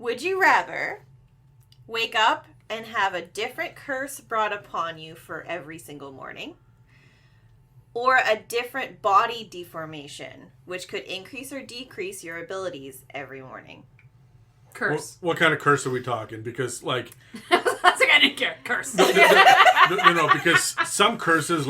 Would you rather wake up and have a different curse brought upon you for every single morning, or a different body deformation, which could increase or decrease your abilities every morning? Curse. What kind of curse are we talking? Because, like... That's like, I didn't care. Curse. No, because some curses,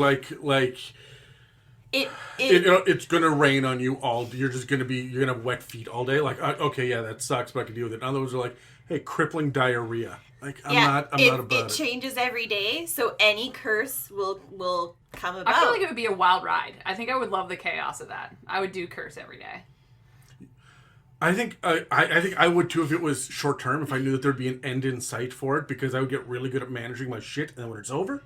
it's gonna rain on you all. You're gonna have wet feet all day. Like, okay, yeah, that sucks, but I can deal with it. Others are like, hey, crippling diarrhea. Like, I'm not about it. It changes every day, so any curse will come about. I feel like it would be a wild ride. I think I would love the chaos of that. I would do curse every day. I think I would too if it was short term. If I knew that there'd be an end in sight for it, because I would get really good at managing my shit, and then when it's over,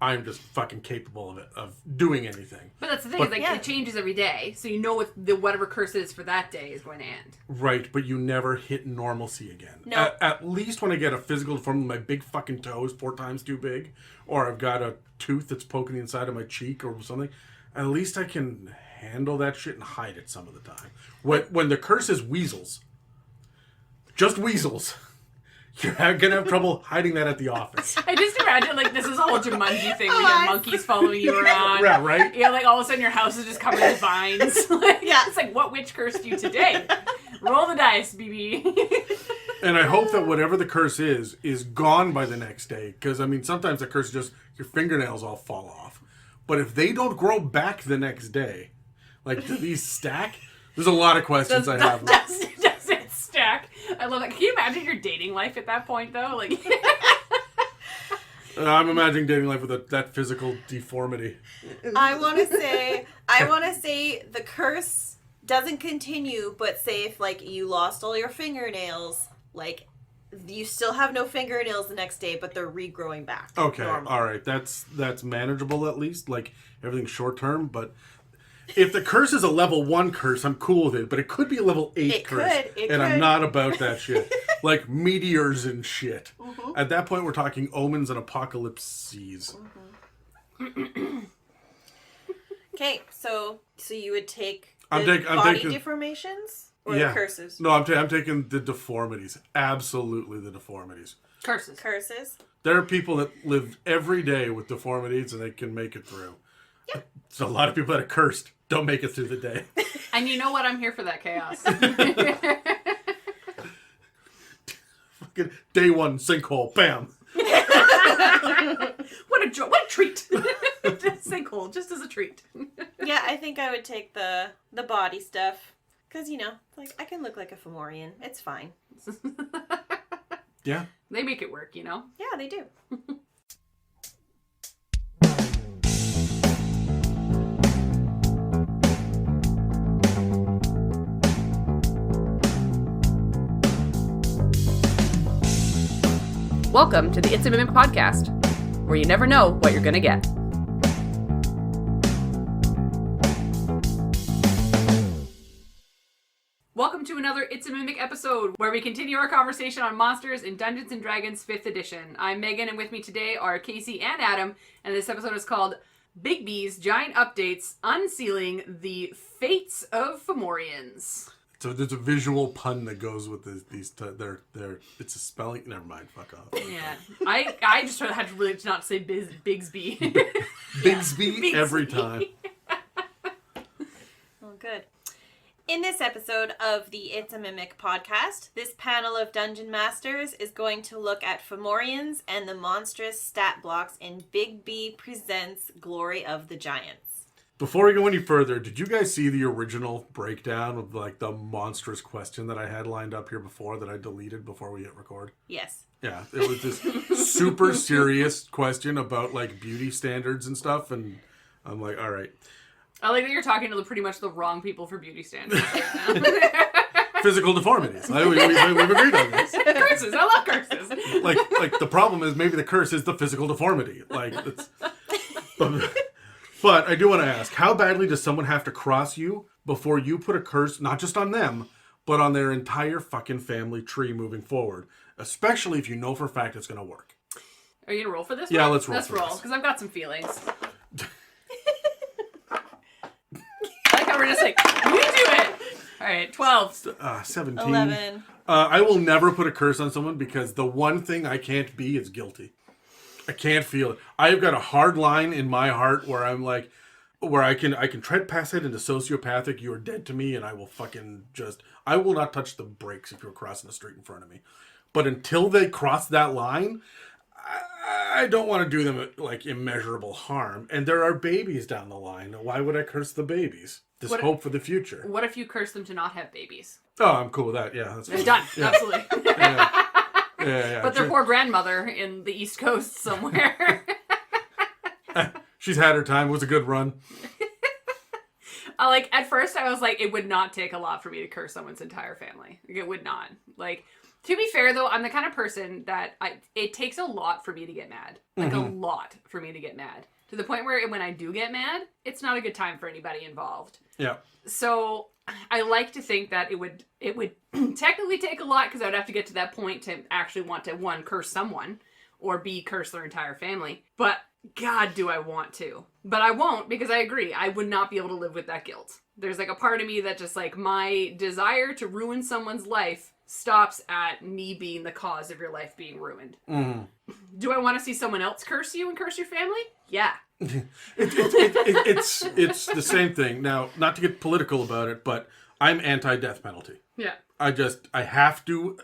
I'm just fucking capable of doing anything. But that's the thing, it changes every day, so you know what whatever curse is for that day is going to end. Right, but you never hit normalcy again. No. At least when I get a physical deformity, my big fucking toe is 4 times too big, or I've got a tooth that's poking the inside of my cheek or something, at least I can handle that shit and hide it some of the time. When the curse is weasels, just weasels, you're going to have trouble hiding that at the office. I just imagine, like, this is a whole Jumanji thing where you have monkeys following you around. Yeah, right? You know, like, all of a sudden your house is just covered in vines. It's like, what witch cursed you today? Roll the dice, BB. And I hope that whatever the curse is gone by the next day. Because, I mean, sometimes the curse is just your fingernails all fall off. But if they don't grow back the next day, like, do these stack? There's a lot of questions I have. Does it stack? I love that. Can you imagine your dating life at that point, though? Like, I'm imagining dating life with that physical deformity. I want to say the curse doesn't continue, but say if, like, you lost all your fingernails, like, you still have no fingernails the next day, but they're regrowing back. Okay, normal. all right. That's manageable at least. Like, everything's short term, but... If the curse is a level 1 curse, I'm cool with it, but it could be a level 8 curse. It and could. I'm not about that shit. Like meteors and shit. Mm-hmm. At that point, we're talking omens and apocalypses. Mm-hmm. Okay, so you would take I'm body taking deformations or the curses? No, I'm taking the deformities. Absolutely the deformities. curses. There are people that live every day with deformities and they can make it through. Yeah. So a lot of people that are cursed don't make it through the day. And you know what? I'm here for that chaos. Fucking day 1 sinkhole, bam. What a treat. Sinkhole, just as a treat. Yeah, I think I would take the body stuff. Because, like, I can look like a Fomorian. It's fine. Yeah. They make it work, Yeah, they do. Welcome to the It's a Mimic podcast, where you never know what you're going to get. Welcome to another It's a Mimic episode, where we continue our conversation on monsters in Dungeons & Dragons 5th edition. I'm Megan, and with me today are Casey and Adam, and this episode is called Bigby's Giant Updates, Unseal-ing the Fey-ts of Fomorians. So there's a visual pun that goes with these. It's a spelling. Never mind. Fuck off. Yeah, I just had to really not say Bigsby. Bigsby every time. Well, good. In this episode of the It's a Mimic podcast, this panel of Dungeon Masters is going to look at Fomorians and the monstrous stat blocks in Bigby Presents Glory of the Giants. Before we go any further, did you guys see the original breakdown of like the monstrous question that I had lined up here before that I deleted before we hit record? Yes. Yeah, it was this super serious question about like beauty standards and stuff, and I'm like, all right. I like that you're talking to pretty much the wrong people for beauty standards right now. Physical deformities. We've agreed on this. Curses. I love curses. Like the problem is maybe the curse is the physical deformity. Like it's. But I do want to ask, how badly does someone have to cross you before you put a curse, not just on them, but on their entire fucking family tree moving forward? Especially if you know for a fact it's going to work. Are you going to roll for this Yeah, one? let's roll. Let's roll, because I've got some feelings. I like how we're just like, you do it! All right, 12. 17. 11. I will never put a curse on someone because the one thing I can't be is guilty. I can't feel it. I've got a hard line in my heart where I'm like, where I can tread past it into sociopathic. You are dead to me, and I will fucking I will not touch the brakes if you're crossing the street in front of me. But until they cross that line, I don't want to do them like immeasurable harm. And there are babies down the line. Why would I curse the babies? There's hope for the future. What if you curse them to not have babies? Oh, I'm cool with that. Yeah, that's It's done. Yeah. Absolutely. Yeah. But their poor grandmother in the East Coast somewhere. She's had her time. It was a good run. Like, at first I was like, it would not take a lot for me to curse someone's entire family. Like, it would not. Like, to be fair, though, I'm the kind of person that it takes a lot for me to get mad. Like, a lot for me to get mad. To the point where when I do get mad, it's not a good time for anybody involved. Yeah. So I like to think that it would technically take a lot because I would have to get to that point to actually want to, one, curse someone, or B, curse their entire family. But God, do I want to. But I won't because I agree. I would not be able to live with that guilt. There's like a part of me that just like my desire to ruin someone's life stops at me being the cause of your life being ruined. Mm-hmm. Do I want to see someone else curse you and curse your family? Yeah. It's the same thing. Now, not to get political about it, but I'm anti-death penalty. Yeah. I have to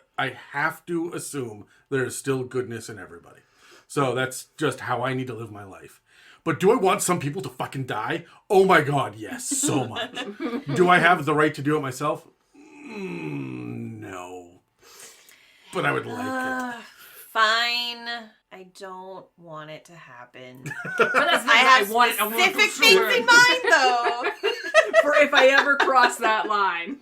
assume there's still goodness in everybody. So that's just how I need to live my life. But do I want some people to fucking die? Oh my God, yes, so much. Do I have the right to do it myself? No. But I would like it. Fine. I don't want it to happen. But that's I have want it. specific things in mind, though. For if I ever cross that line.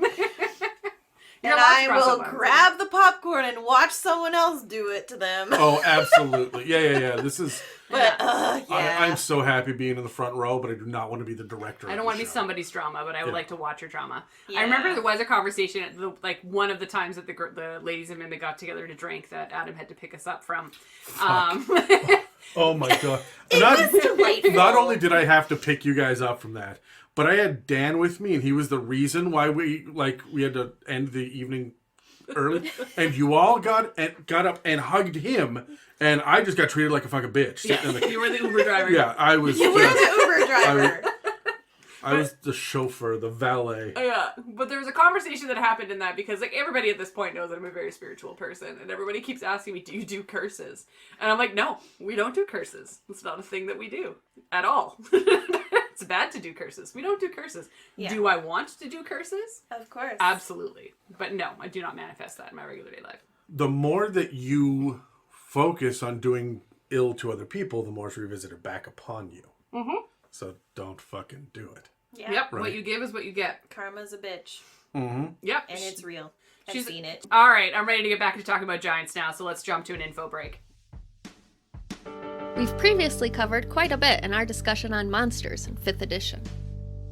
And I will grab the popcorn and watch someone else do it to them. Oh, absolutely. Yeah. This is... But, I'm so happy being in the front row, but I do not want to be the director. I don't want to be somebody's drama, but I would like to watch your drama. Yeah. I remember there was a conversation, like one of the times that the ladies in Mimic got together to drink that Adam had to pick us up from. Oh my God. was delightful. Not only did I have to pick you guys up from that, but I had Dan with me, and he was the reason why we had to end the evening early. And you all got up and hugged him, and I just got treated like a fucking bitch. Yeah, you were the Uber driver. Yeah, I was. You were the Uber driver. I was the chauffeur, the valet. Yeah, but there was a conversation that happened in that because like everybody at this point knows that I'm a very spiritual person, and everybody keeps asking me, "Do you do curses?" And I'm like, "No, we don't do curses. It's not a thing that we do at all." It's bad to do curses. We don't do curses. Yeah. Do I want to do curses? Of course. Absolutely. But no, I do not manifest that in my regular day life. The more that you focus on doing ill to other people, the more it's revisited back upon you. Mm-hmm. So don't fucking do it. Yeah. Yep. Right. What you give is what you get. Karma's a bitch. Mm-hmm. Yep. And it's real. I've seen it. All right. I'm ready to get back to talking about giants now. So let's jump to an info break. We've previously covered quite a bit in our discussion on monsters in 5th edition.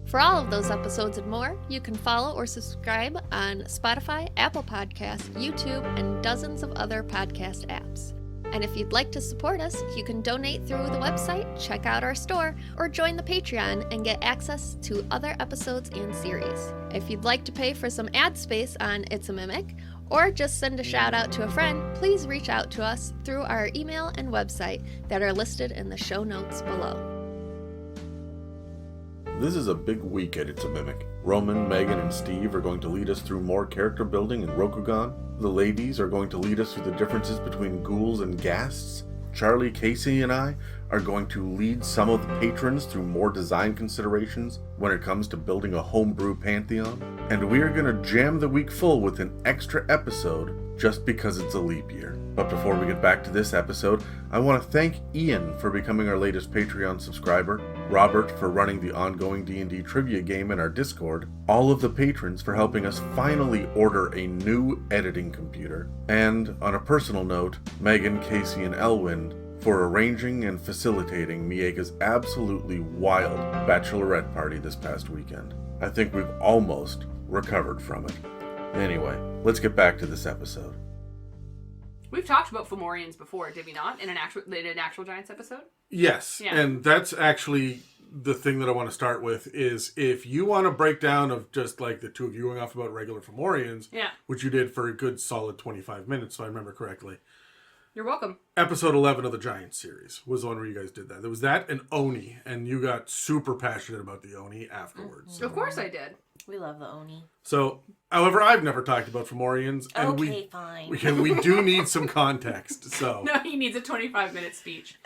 For all of those episodes and more, you can follow or subscribe on Spotify, Apple Podcasts, YouTube, and dozens of other podcast apps. And if you'd like to support us, you can donate through the website, check out our store, or join the Patreon and get access to other episodes and series. If you'd like to pay for some ad space on It's a Mimic, or just send a shout out to a friend, please reach out to us through our email and website that are listed in the show notes below. This is a big week at It's a Mimic. Roman, Megan, and Steve are going to lead us through more character building in Rokugan. The ladies are going to lead us through the differences between ghouls and ghasts. Charlie, Casey, and I are going to lead some of the patrons through more design considerations when it comes to building a homebrew pantheon. And we are going to jam the week full with an extra episode just because it's a leap year. But before we get back to this episode, I want to thank Ian for becoming our latest Patreon subscriber, Robert for running the ongoing D&D trivia game in our Discord, all of the patrons for helping us finally order a new editing computer, and, on a personal note, Megan, Casey, and Elwyn for arranging and facilitating Miega's absolutely wild bachelorette party this past weekend. I think we've almost recovered from it. Anyway, let's get back to this episode. We've talked about Fomorians before, did we not? In an actual Giants episode? Yes, Yeah. and that's actually the thing that I want to start with is if you want a breakdown of just like the two of you going off about regular Fomorians, which you did for a good solid 25 minutes, if I remember correctly. You're welcome. Episode 11 of the Giant series was the one where you guys did that. There was that and Oni, and you got super passionate about the Oni afterwards. Mm-hmm. Of course I did. We love the Oni. So, however, I've never talked about Fomorians, and Fine. we do need some context. So No, he needs a 25-minute speech.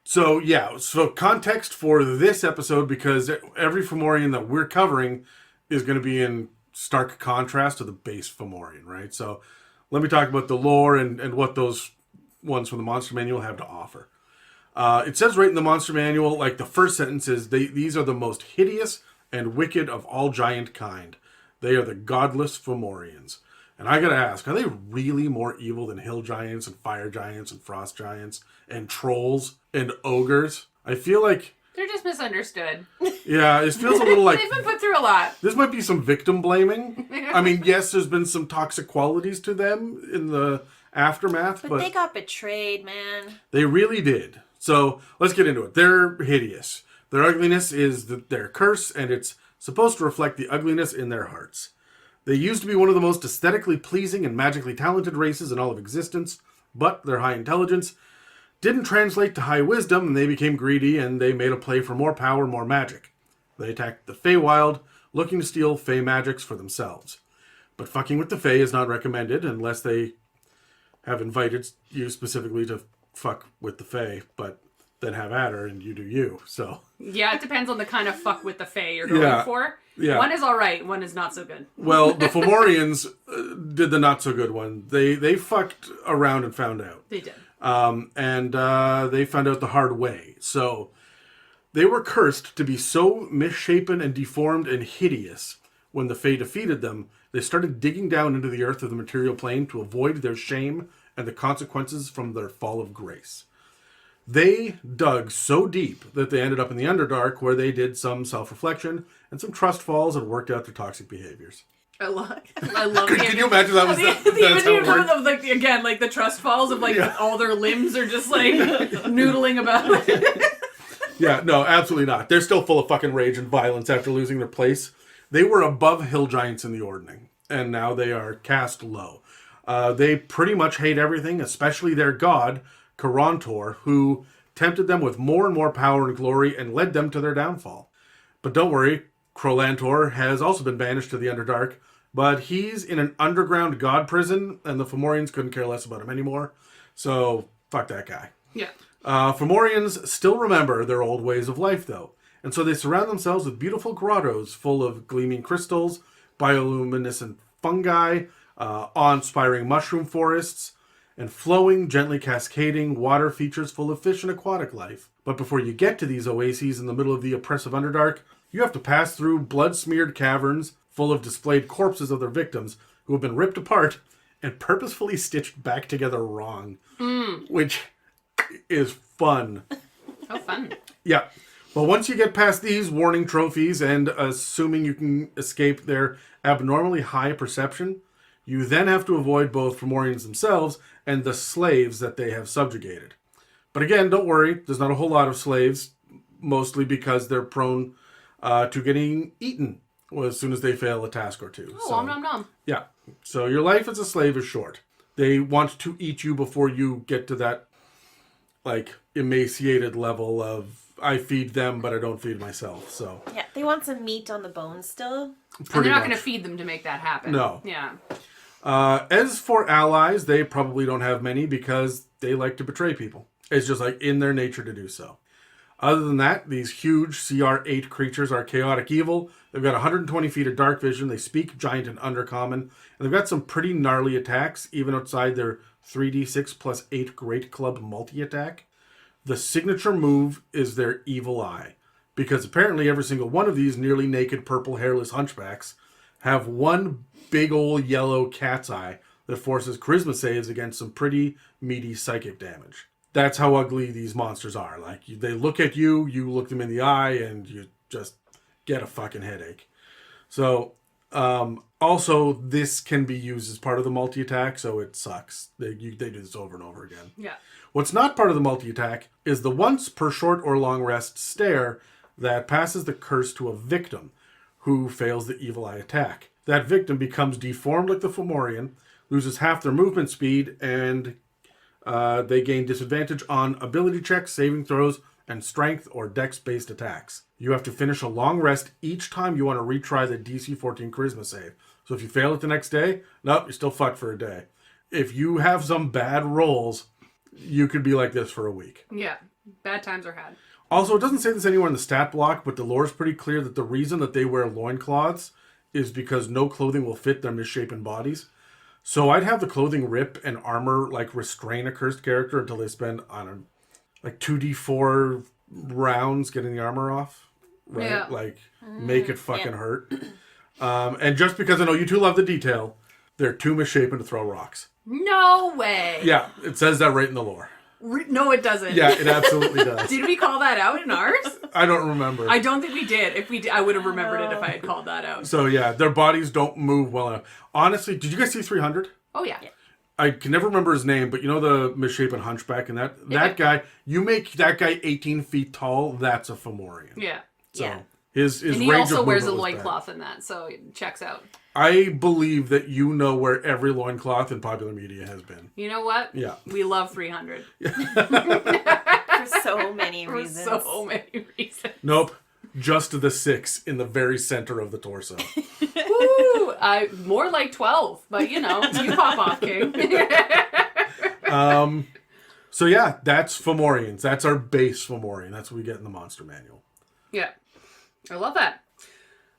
So context for this episode, because every Fomorian that we're covering is going to be in stark contrast to the base Fomorian, right? So let me talk about the lore and what those ones from the Monster Manual have to offer. It says right in the Monster Manual, like the first sentence is, these are the most hideous and wicked of all giant kind. They are the godless Fomorians. And I gotta ask, are they really more evil than hill giants and fire giants and frost giants and trolls and ogres? I feel like... They're just misunderstood. Yeah, it feels a little like... They've been put through a lot. This might be some victim blaming. I mean, yes, there's been some toxic qualities to them in the aftermath, but... they got betrayed, man. They really did. So, let's get into it. They're hideous. Their ugliness is their curse, and it's supposed to reflect the ugliness in their hearts. They used to be one of the most aesthetically pleasing and magically talented races in all of existence, but their high intelligence didn't translate to high wisdom, and they became greedy, and they made a play for more power and more magic. They attacked the Feywild, looking to steal Fey magics for themselves. But fucking with the Fey is not recommended unless they have invited you specifically to fuck with the Fey, but then have at her and you do you, so... Yeah, it depends on the kind of fuck with the Fey you're going for. Yeah. One is alright, one is not so good. Well, the Fomorians did the not so good one. They fucked around and found out. They did. And they found out the hard way. So they were cursed to be so misshapen and deformed and hideous. When the Fey defeated them, they started digging down into the earth of the material plane to avoid their shame and the consequences from their fall of grace. They dug so deep that they ended up in the Underdark, where they did some self-reflection and some trust falls and worked out their toxic behaviors. I love Can you imagine that was the that's how it worked? of like again like the trust falls of like all their limbs are just like noodling about. Yeah, no, absolutely not. They're still full of fucking rage and violence after losing their place. They were above hill giants in the ordning, and now they are cast low. They pretty much hate everything, especially their god, Karantor, who tempted them with more and more power and glory and led them to their downfall. But don't worry, Krolantor has also been banished to the Underdark, but he's in an underground god prison, and the Fomorians couldn't care less about him anymore. So, fuck that guy. Yeah. Fomorians still remember their old ways of life, though, and so they surround themselves with beautiful grottos full of gleaming crystals, bioluminescent fungi, awe-inspiring mushroom forests, and flowing, gently cascading water features full of fish and aquatic life. But before you get to these oases in the middle of the oppressive Underdark, you have to pass through blood-smeared caverns full of displayed corpses of their victims who have been ripped apart and purposefully stitched back together wrong, which is fun. How fun. Yeah. But once you get past these warning trophies and assuming you can escape their abnormally high perception, you then have to avoid both Fomorians themselves and the slaves that they have subjugated. But again, don't worry, there's not a whole lot of slaves, mostly because they're prone to getting eaten as soon as they fail a task or two. Oh, nom nom. Yeah. So your life as a slave is short. They want to eat you before you get to that, like, emaciated level of, I feed them, but I don't feed myself, so. Yeah, they want some meat on the bones still. And they're not going to feed them to make that happen. No. Yeah. As for allies, they probably don't have many because they like to betray people. It's just like in their nature to do so. Other than that, these huge CR8 creatures are chaotic evil. They've got 120 feet of dark vision. They speak giant and undercommon. And they've got some pretty gnarly attacks, even outside their 3d6 plus 8 Great Club multi-attack. The signature move is their evil eye, because apparently every single one of these nearly naked purple hairless hunchbacks have one big old yellow cat's eye that forces charisma saves against some pretty meaty psychic damage. That's how ugly these monsters are. Like, they look at you, you look them in the eye, and you just get a fucking headache. So, Also, this can be used as part of the multi-attack, so it sucks. They do this over and over again. Yeah. What's not part of the multi-attack is the once per short or long rest stare that passes the curse to a victim who fails the evil eye attack. That victim becomes deformed like the Fomorian, loses half their movement speed, and they gain disadvantage on ability checks, saving throws, and strength or dex-based attacks. You have to finish a long rest each time you want to retry the DC 14 charisma save. So if you fail it the next day, nope, you're still fucked for a day. If you have some bad rolls, you could be like this for a week. Yeah. Bad times are had. Also, it doesn't say this anywhere in the stat block, but the lore is pretty clear that the reason that they wear loincloths is because no clothing will fit their misshapen bodies. So I'd have the clothing rip and armor like restrain a cursed character until they spend, I don't know, like 2d4 rounds getting the armor off. Right? Yeah. Like, make it fucking hurt. And just because I know you two love the detail, they're too misshapen to throw rocks. No way. Yeah, it says that right in the lore. No, it doesn't. Yeah, it absolutely does. Did we call that out in ours? I don't remember. I don't think we did. If we did, I would have remembered it if I had called that out. So yeah, their bodies don't move well enough. Honestly, did you guys see 300? Oh, yeah. I can never remember his name, but you know the misshapen hunchback and that guy, you make that guy 18 feet tall, that's a Fomorian. Yeah. So Yeah. his And range he also of wears a movement was loincloth in that, so it checks out. bad. I believe that you know where every loincloth in popular media has been. You know what? Yeah. We love 300. For so many For reasons. so many reasons. Nope. Just the 6 in the very center of the torso. Woo! More like 12, but you know, you pop off, King. So yeah, that's Fomorians. That's our base Fomorian. That's what we get in the monster manual. Yeah. I love that.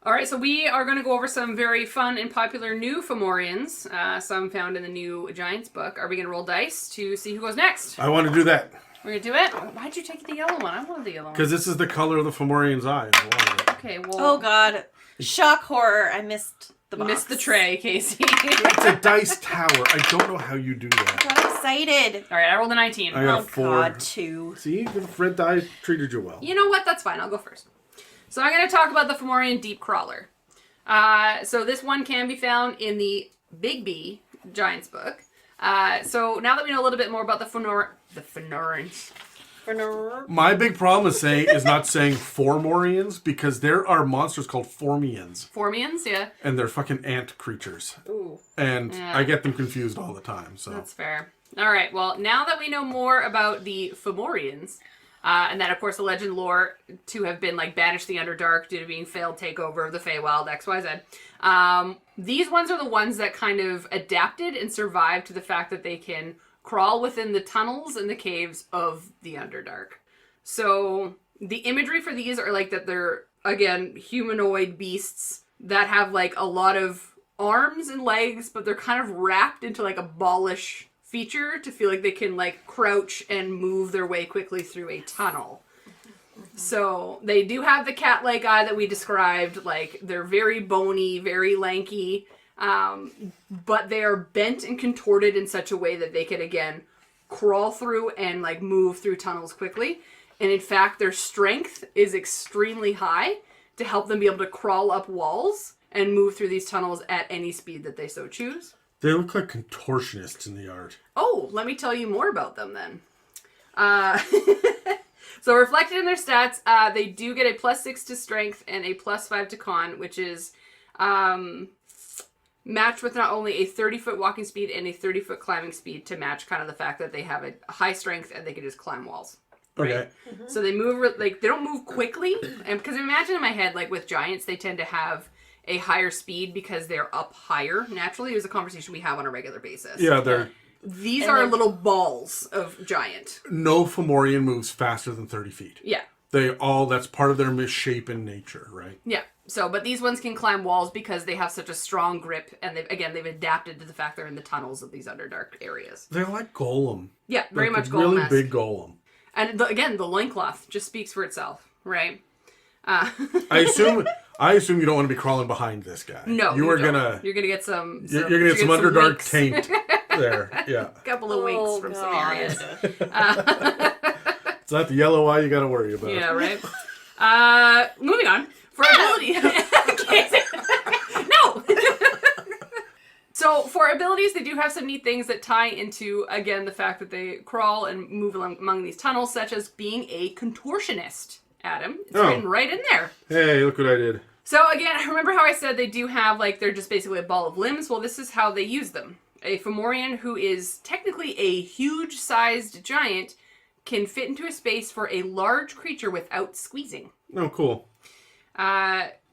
All right, so we are going to go over some very fun and popular new Fomorians, some found in the new Giants book. Are we going to roll dice to see who goes next? I want to do that. We're going to do it? Why'd you take the yellow one? I wanted the yellow one. Because this is the color of the Fomorian's eye. I wanted it. Okay, well... Oh, God. Shock horror. I missed the box. Missed the tray, Casey. It's a dice tower. I don't know how you do that. I got excited. All right, I rolled a 19. I got Oh, 4. God, 2. See, the red die treated you well. You know what? That's fine. I'll go first. So I'm going to talk about the Fomorian Deep Crawler. So this one can be found in the Bigby Giants book. So now that we know a little bit more about the Fomorians. My big problem is not saying Fomorians because there are monsters called Formians. Formians, yeah. And they're fucking ant creatures. Ooh. And Yeah. I get them confused all the time. So That's fair. All right. Well, now that we know more about the Fomorians, and that, of course, the legend lore to have been, like, banished the Underdark due to being failed takeover of the Feywild, XYZ. These ones are the ones that kind of adapted and survived to the fact that they can crawl within the tunnels and the caves of the Underdark. So the imagery for these are, like, that they're, again, humanoid beasts that have, like, a lot of arms and legs, but they're kind of wrapped into, like, a ballish feature to feel like they can like crouch and move their way quickly through a tunnel. So they do have the cat-like eye that we described. Like they're very bony, very lanky, but they are bent and contorted in such a way that they can again crawl through and like move through tunnels quickly. And in fact, their strength is extremely high to help them be able to crawl up walls and move through these tunnels at any speed that they so choose. they look like contortionists in the art. Oh, let me tell you more about them then. So reflected in their stats, they do get a +6 to strength and a +5 to con, which is matched with not only a 30-foot walking speed and a 30-foot climbing speed to match kind of the fact that they have a high strength and they can just climb walls. Right? Okay. Mm-hmm. So they move, like, they don't move quickly. And because imagine in my head, like with giants, they tend to have a higher speed because they're up higher naturally. It was a conversation we have on a regular basis. Yeah, they're... These And are they're- little balls of giant. No Fomorian moves faster than 30 feet. Yeah. That's part of their misshapen nature, right? Yeah. So, but these ones can climb walls because they have such a strong grip, and they've adapted to the fact they're in the tunnels of these Underdark areas. They're like Golem. Yeah, very Like much a really Golem-esque. big Golem. And again, the loincloth just speaks for itself, right? I assume you don't want to be crawling behind this guy. No, you're don't. gonna You're gonna get some. you're gonna get some Underdark winks. taint there. Yeah, A couple of winks from some areas. it's not the yellow eye you got to worry about. Yeah, right. Moving on for ability. No. So for abilities, they do have some neat things that tie into, again, the fact that they crawl and move among these tunnels, such as being a contortionist, Adam. It's written right in there. Hey, look what I did. So again, remember how I said they do have, like, they're just basically a ball of limbs? Well, this is how they use them. A Fomorian who is technically a huge-sized giant can fit into a space for a large creature without squeezing. Oh, cool.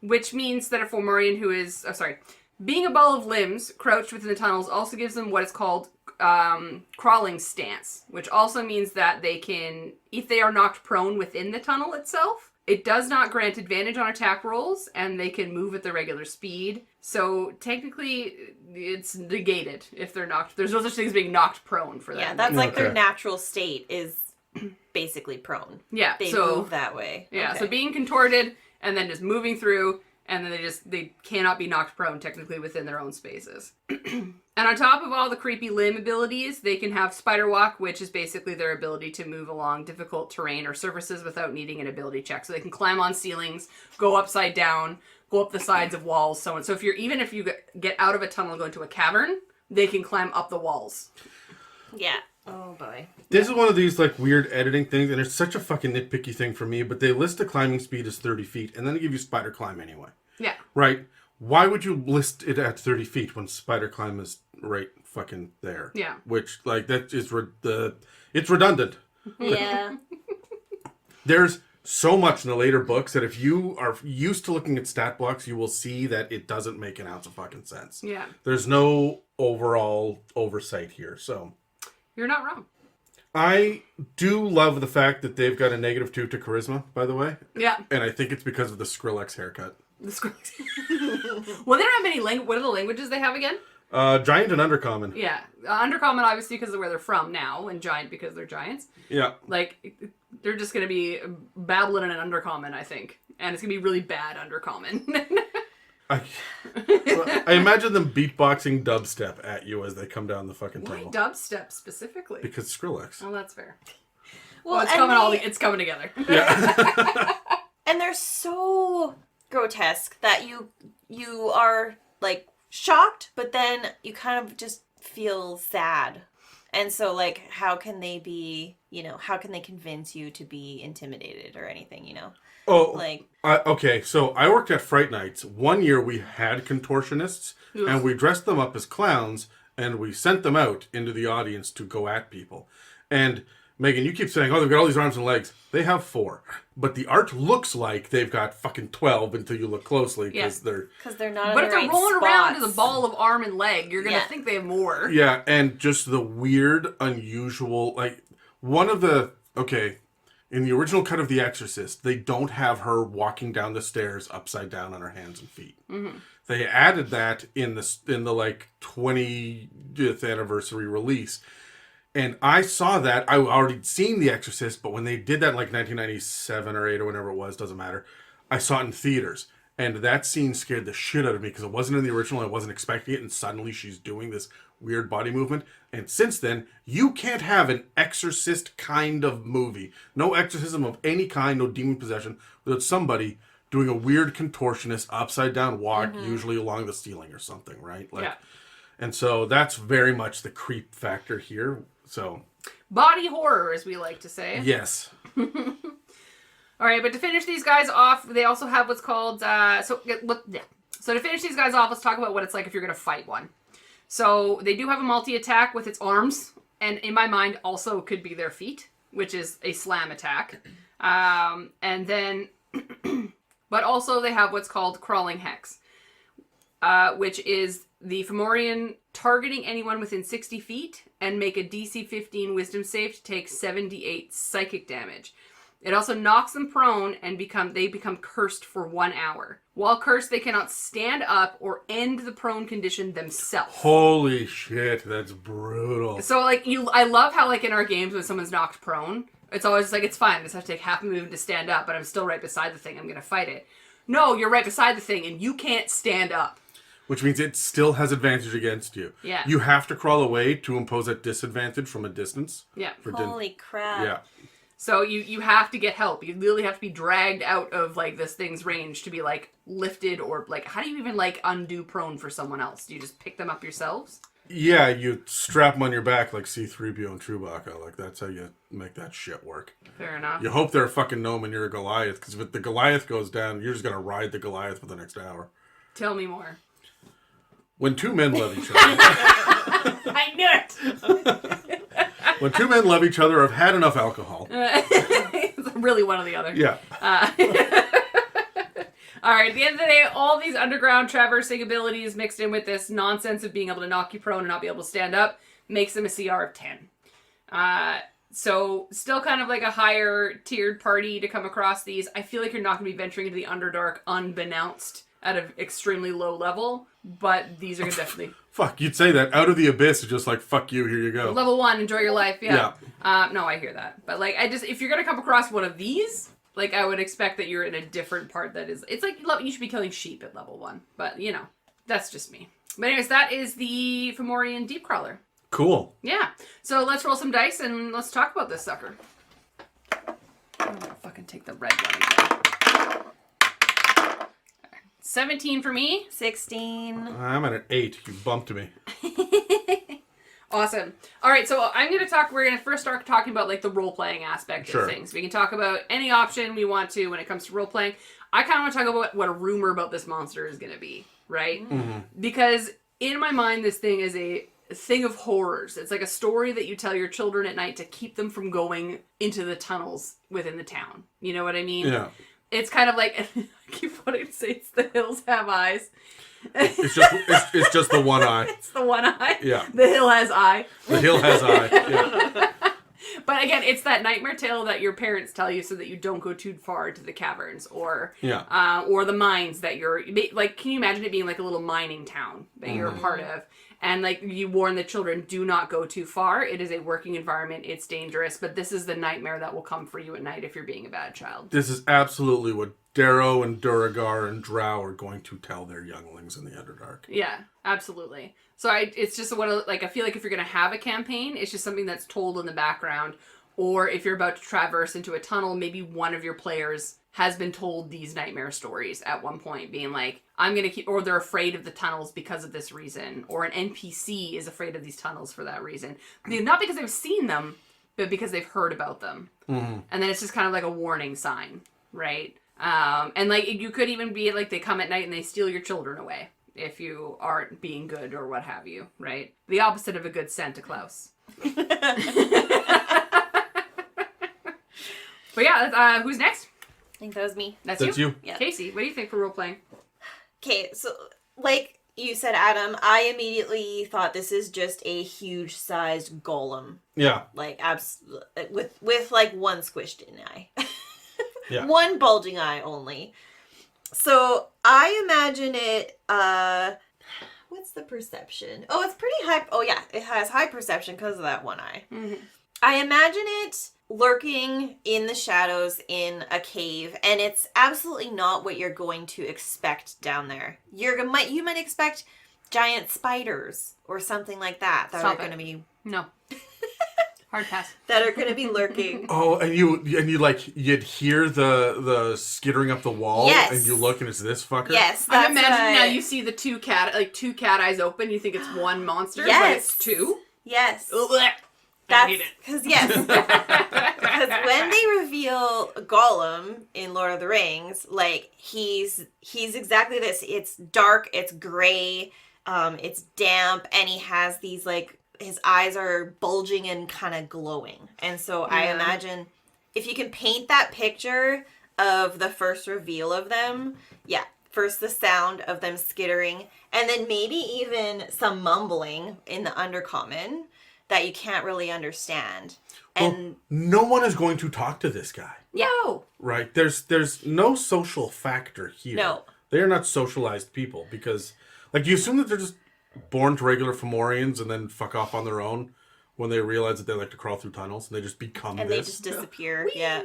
Which means that a Fomorian who is... Oh, sorry. Being a ball of limbs crouched within the tunnels also gives them what is called crawling stance, which also means that they can, if they are knocked prone within the tunnel itself, it does not grant advantage on attack rolls, and they can move at their regular speed. So technically, it's negated if they're knocked. There's no such thing as being knocked prone for them. Yeah, that's like their natural state is basically prone. Yeah, they so, move that way. Yeah, okay. So being contorted and then just moving through, and then they cannot be knocked prone technically within their own spaces. And on top of all the creepy limb abilities, they can have spider walk, which is basically their ability to move along difficult terrain or surfaces without needing an ability check. So they can climb on ceilings, go upside down, go up the sides of walls, so on. So if you get out of a tunnel and go into a cavern, they can climb up the walls. Yeah. Oh boy. This is one of these like weird editing things, and it's such a fucking nitpicky thing for me, but they list the climbing speed as 30 feet, and then they give you spider climb anyway. Yeah. Right? Why would you list it at 30 feet when spider climb is right fucking there? Yeah. Which, like, that is it's redundant. Yeah. There's so much in the later books that if you are used to looking at stat blocks, you will see that it doesn't make an ounce of fucking sense. Yeah. There's no overall oversight here, so... You're not wrong. I do love the fact that they've got a -2 to charisma, by the way. Yeah. And I think it's because of the Skrillex haircut. The well, they don't have many language. What are the languages they have again? Giant and Undercommon. Yeah. Undercommon, obviously, because of where they're from now, and Giant because they're giants. Yeah. Like, they're just going to be babbling in an Undercommon, I think. And it's going to be really bad Undercommon. I imagine them beatboxing dubstep at you as they come down the fucking tunnel. Why dubstep specifically? Because Skrillex. Oh, that's fair. Well, it's coming together. Yeah. And they're so grotesque that you are like shocked, but then you kind of just feel sad. And so, like, how can they convince you to be intimidated or anything, Oh, like, okay, so I worked at Fright Nights. One year we had contortionists, and we dressed them up as clowns, and we sent them out into the audience to go at people. And Megan, you keep saying, oh, they've got all these arms and legs. They have 4. But the art looks like they've got fucking 12 until you look closely, because they're not But in if the they're right rolling spots. around as a ball of arm and leg, you're going to think they have more. Yeah, and just the weird, unusual, like, one of the, okay, in the original cut of The Exorcist, they don't have her walking down the stairs upside down on her hands and feet. Mm-hmm. They added that in the like 20th anniversary release. And I saw that. I already seen The Exorcist, but when they did that in like 1997 or 8 or whenever it was, doesn't matter. I saw it in theaters. And that scene scared the shit out of me because it wasn't in the original. I wasn't expecting it. And suddenly she's doing this weird body movement. And since then, you can't have an exorcist kind of movie. No exorcism of any kind, no demon possession, without somebody doing a weird contortionist upside down walk, usually along the ceiling or something, right? Like, yeah. And so that's very much the creep factor here. So body horror, as we like to say. Yes. All right, but to finish these guys off, they also have what's called So to finish these guys off, let's talk about what it's like if you're going to fight one. So they do have a multi-attack with its arms, and in my mind also could be their feet, which is a slam attack. And then, but also they have what's called crawling hex, which is the Fomorian targeting anyone within 60 feet and make a DC 15 wisdom save to take 78 psychic damage. It also knocks them prone and they become cursed for 1 hour. While cursed, they cannot stand up or end the prone condition themselves. Holy shit, that's brutal. So, like, I love how, like, in our games when someone's knocked prone, it's always just like, it's fine, I just have to take half a move to stand up, but I'm still right beside the thing, I'm gonna fight it. No, you're right beside the thing, and you can't stand up. Which means it still has advantage against you. Yeah. You have to crawl away to impose that disadvantage from a distance. Yeah. Holy crap. Yeah. So you have to get help. You literally have to be dragged out of, like, this thing's range to be, like, lifted, or, like, how do you even, like, undo prone for someone else? Do you just pick them up yourselves? Yeah, you strap them on your back like C-3PO and Chewbacca. Like, that's how you make that shit work. Fair enough. You hope they're a fucking gnome and you're a Goliath, because if the Goliath goes down, you're just going to ride the Goliath for the next hour. Tell me more. When two men love each other... I knew it! When two men love each other, have had enough alcohol. It's really one or the other. Yeah. All right, at the end of the day, all these underground traversing abilities mixed in with this nonsense of being able to knock you prone and not be able to stand up makes them a CR of 10. So still kind of like a higher tiered party to come across these. I feel like you're not going to be venturing into the Underdark unbeknownst at an extremely low level, but these are going to definitely... Fuck, you'd say that. Out of the Abyss is just like, fuck you, here you go. Level 1, enjoy your life, yeah. No, I hear that. But, like, if you're going to come across one of these, like, I would expect that you're in a different part that is... It's like you should be killing sheep at level 1. But, you know, that's just me. But anyways, that is the Fomorian Deep Crawler. Cool. Yeah. So let's roll some dice and let's talk about this sucker. I'm going to fucking take the red one again. 17 for me. 16. I'm at an 8. You bumped me. Awesome. All right, so we're going to first start talking about, like, the role-playing aspect of things. We can talk about any option we want to when it comes to role-playing. I kind of want to talk about what a rumor about this monster is going to be, right? Mm-hmm. Because in my mind, this thing is a thing of horrors. It's like a story that you tell your children at night to keep them from going into the tunnels within the town. You know what I mean? Yeah. It's kind of like, I keep wanting to say it's the hills have eyes. It's just the one eye. It's the one eye. Yeah. The hill has eye. The hill has eye. Yeah. But again, it's that nightmare tale that your parents tell you so that you don't go too far to the caverns or the mines that you're like. Can you imagine it being like a little mining town that you're a part of? And, like, you warn the children, do not go too far. It is a working environment. It's dangerous. But this is the nightmare that will come for you at night if you're being a bad child. This is absolutely what Darrow and Duragar and Drow are going to tell their younglings in the Underdark. Yeah, absolutely. So it's just I feel like if you're going to have a campaign, it's just something that's told in the background. Or if you're about to traverse into a tunnel, maybe one of your players has been told these nightmare stories at one point, being like, or they're afraid of the tunnels because of this reason, or an NPC is afraid of these tunnels for that reason. Not because they've seen them, but because they've heard about them. Mm-hmm. And then it's just kind of like a warning sign, right? And, like, you could even be like, they come at night and they steal your children away if you aren't being good or what have you, right? The opposite of a good Santa Claus. But yeah, who's next? I think that was me. That's you? Yeah. Casey, what do you think for role-playing? Okay, so, like you said, Adam, I immediately thought this is just a huge-sized golem. Yeah. Like, with like, one squished-in eye. Yeah. One bulging eye only. So, I imagine it, what's the perception? Oh, it's pretty high. Oh, yeah, it has high perception because of that one eye. Mm-hmm. I imagine it lurking in the shadows in a cave, and it's absolutely not what you're going to expect down there. You might expect giant spiders or something like that are going to be no hard pass that are going to be lurking. Oh, and you'd hear the skittering up the wall, yes. And you look and it's this fucker. Yes, I'm imagining now you see the two cat eyes open. You think it's one monster, yes. But it's two. Yes. That's because because when they reveal Gollum in Lord of the Rings, like he's exactly this. It's dark, it's gray, it's damp, and he has these like his eyes are bulging and kind of glowing. And so I imagine if you can paint that picture of the first reveal of them, first the sound of them skittering, and then maybe even some mumbling in the Undercommon that you can't really understand. And no one is going to talk to this guy. No. Right? There's no social factor here. No. They are not socialized people because, like, you assume that they're just born to regular Fomorians and then fuck off on their own when they realize that they like to crawl through tunnels and they just become and this. they just disappear. Yeah.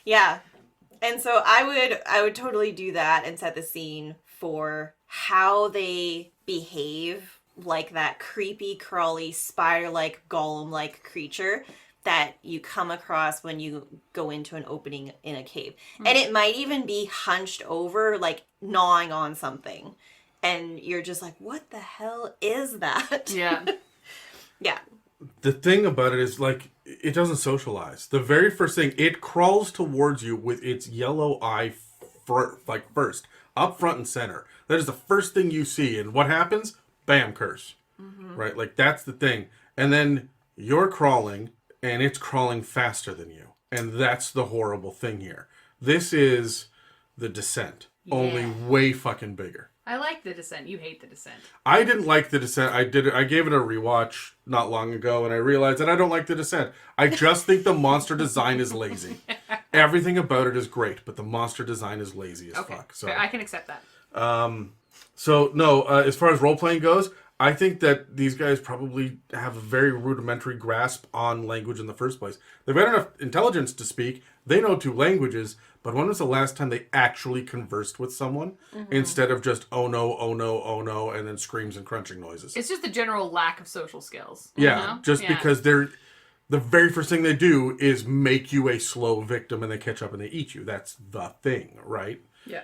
Yeah. And so I would totally do that and set the scene for how they behave like that creepy, crawly, spider-like, golem-like creature that you come across when you go into an opening in a cave. And it might even be hunched over, like gnawing on something. And you're just like, what the hell is that? Yeah. Yeah. The thing about it is, like, it doesn't socialize. The very first thing, it crawls towards you with its yellow eye first, up front and center. That is the first thing you see. And what happens? Bam, curse. Right? Like, that's the thing. And then you're crawling, and it's crawling faster than you. And that's the horrible thing here. This is the Descent, only way fucking bigger. I like The Descent. You hate The Descent. I didn't like The Descent. I gave it a rewatch not long ago, and I realized that I don't like The Descent. I just think the monster design is lazy. Everything about it is great, but the monster design is lazy as fuck. So I can accept that. As far as role-playing goes, I think that these guys probably have a very rudimentary grasp on language in the first place. They've got enough intelligence to speak. They know 2 languages, but when was the last time they actually conversed with someone instead of just, oh no, oh no, oh no, and then screams and crunching noises? It's just a general lack of social skills. Yeah, because the very first thing they do is make you a slow victim and they catch up and they eat you. That's the thing, right? Yeah.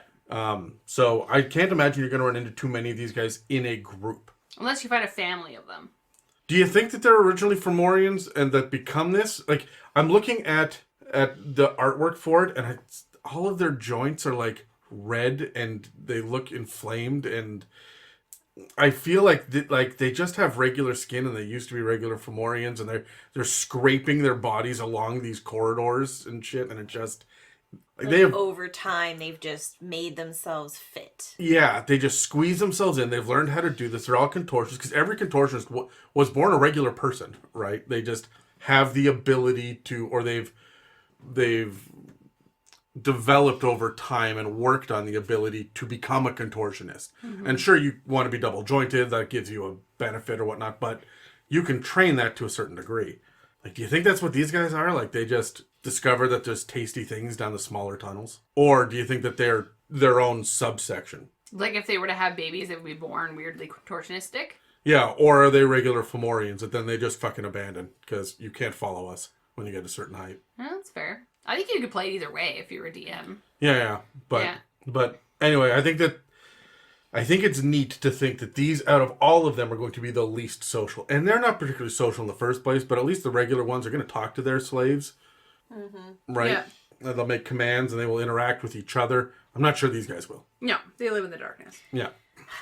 So I can't imagine you're going to run into too many of these guys in a group. Unless you find a family of them. Do you think that they're originally Fomorians and that become this? Like, I'm looking at the artwork for it, and all of their joints are like red and they look inflamed, and I feel like they just have regular skin and they used to be regular Fomorians, and they're scraping their bodies along these corridors and shit, and it just over time they've just made themselves fit. Yeah, they just squeeze themselves in. They've learned how to do this. They're all contortionists because every contortionist was born a regular person, right? They just have the ability to, or they've developed over time and worked on the ability to become a contortionist. And sure, you want to be double jointed, that gives you a benefit or whatnot, but you can train that to a certain degree. Like, do you think that's what these guys are? Like, they just discover that there's tasty things down the smaller tunnels? Or do you think that they're their own subsection? Like, if they were to have babies, they would be born weirdly contortionistic? Yeah, or are they regular Fomorians that then they just fucking abandon because you can't follow us when you get a certain height? Yeah, that's fair. I think you could play it either way if you were a DM. Yeah. But anyway, I think it's neat to think that these, out of all of them, are going to be the least social. And they're not particularly social in the first place, but at least the regular ones are going to talk to their slaves. Right? Yeah. And they'll make commands and they will interact with each other. I'm not sure these guys will. No, they live in the darkness. Yeah.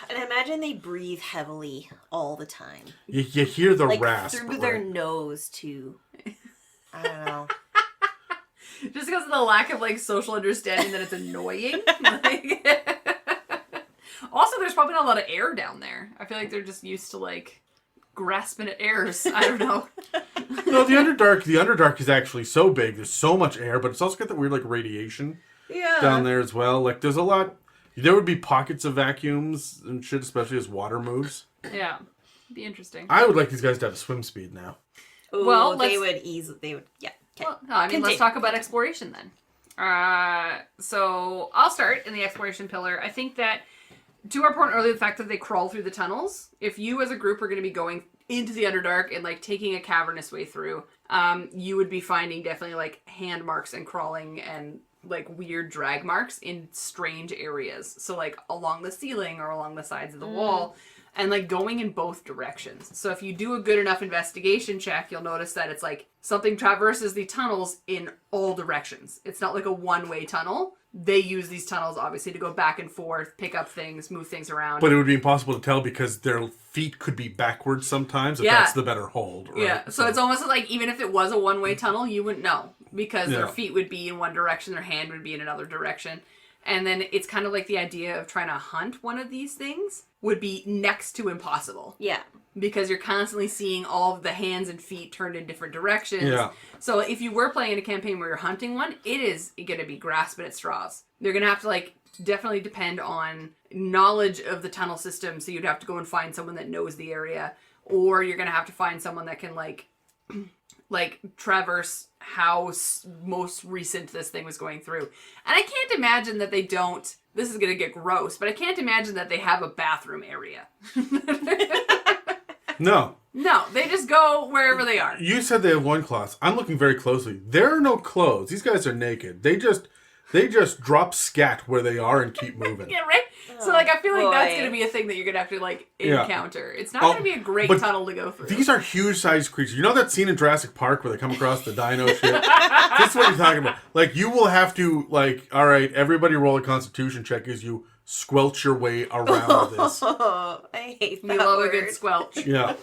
And I imagine they breathe heavily all the time. You hear the like rasp. through their nose, too. I don't know. Just because of the lack of, like, social understanding that it's annoying. Also, there's probably not a lot of air down there. I feel like they're just used to, like, grasping at airs. I don't know. No, the Underdark is actually so big. There's so much air, but it's also got that weird, like, radiation down there as well. Like, there's a lot. There would be pockets of vacuums and shit, especially as water moves. Yeah. It'd be interesting. I would like these guys to have swim speed now. Ooh, well, they would, yeah. Okay. Well, no, I mean, let's talk about exploration then. So I'll start in the exploration pillar. I think that, to our point earlier, the fact that they crawl through the tunnels, if you as a group are going to be going into the Underdark and, like, taking a cavernous way through, you would be finding definitely, like, hand marks and crawling and, like, weird drag marks in strange areas. So, like, along the ceiling or along the sides of the wall, and, like, going in both directions. So if you do a good enough investigation check, you'll notice that it's, like, something traverses the tunnels in all directions. It's not like a one-way tunnel. They use these tunnels, obviously, to go back and forth, pick up things, move things around. But it would be impossible to tell because their feet could be backwards sometimes if that's the better hold. Right? Yeah, so it's almost like even if it was a one-way tunnel, you wouldn't know. Because their feet would be in one direction, their hand would be in another direction. And then it's kind of like the idea of trying to hunt one of these things would be next to impossible. Yeah. Because you're constantly seeing all of the hands and feet turned in different directions. Yeah. So if you were playing in a campaign where you're hunting one, it is going to be grasping at straws. They're going to have to, like, definitely depend on knowledge of the tunnel system. So you'd have to go and find someone that knows the area. Or you're going to have to find someone that can, like traverse how most recent this thing was going through. And I can't imagine that they don't, this is going to get gross, but I can't imagine that they have a bathroom area. No. No, they just go wherever they are. You said they have one class. I'm looking very closely. There are no clothes. These guys are naked. They just drop scat where they are and keep moving. Yeah, right? So, like, I feel like that's boy. going to be a thing that you're going to have to, like, Yeah. encounter. It's not going to be a great but tunnel to go through. These are huge-sized creatures. You know that scene in Jurassic Park where they come across the dino shit? That's what you're talking about. Like, you will have to, like, all right, everybody roll a constitution check as you squelch your way around this. Oh, I hate that You love word. a good squelch. Yeah.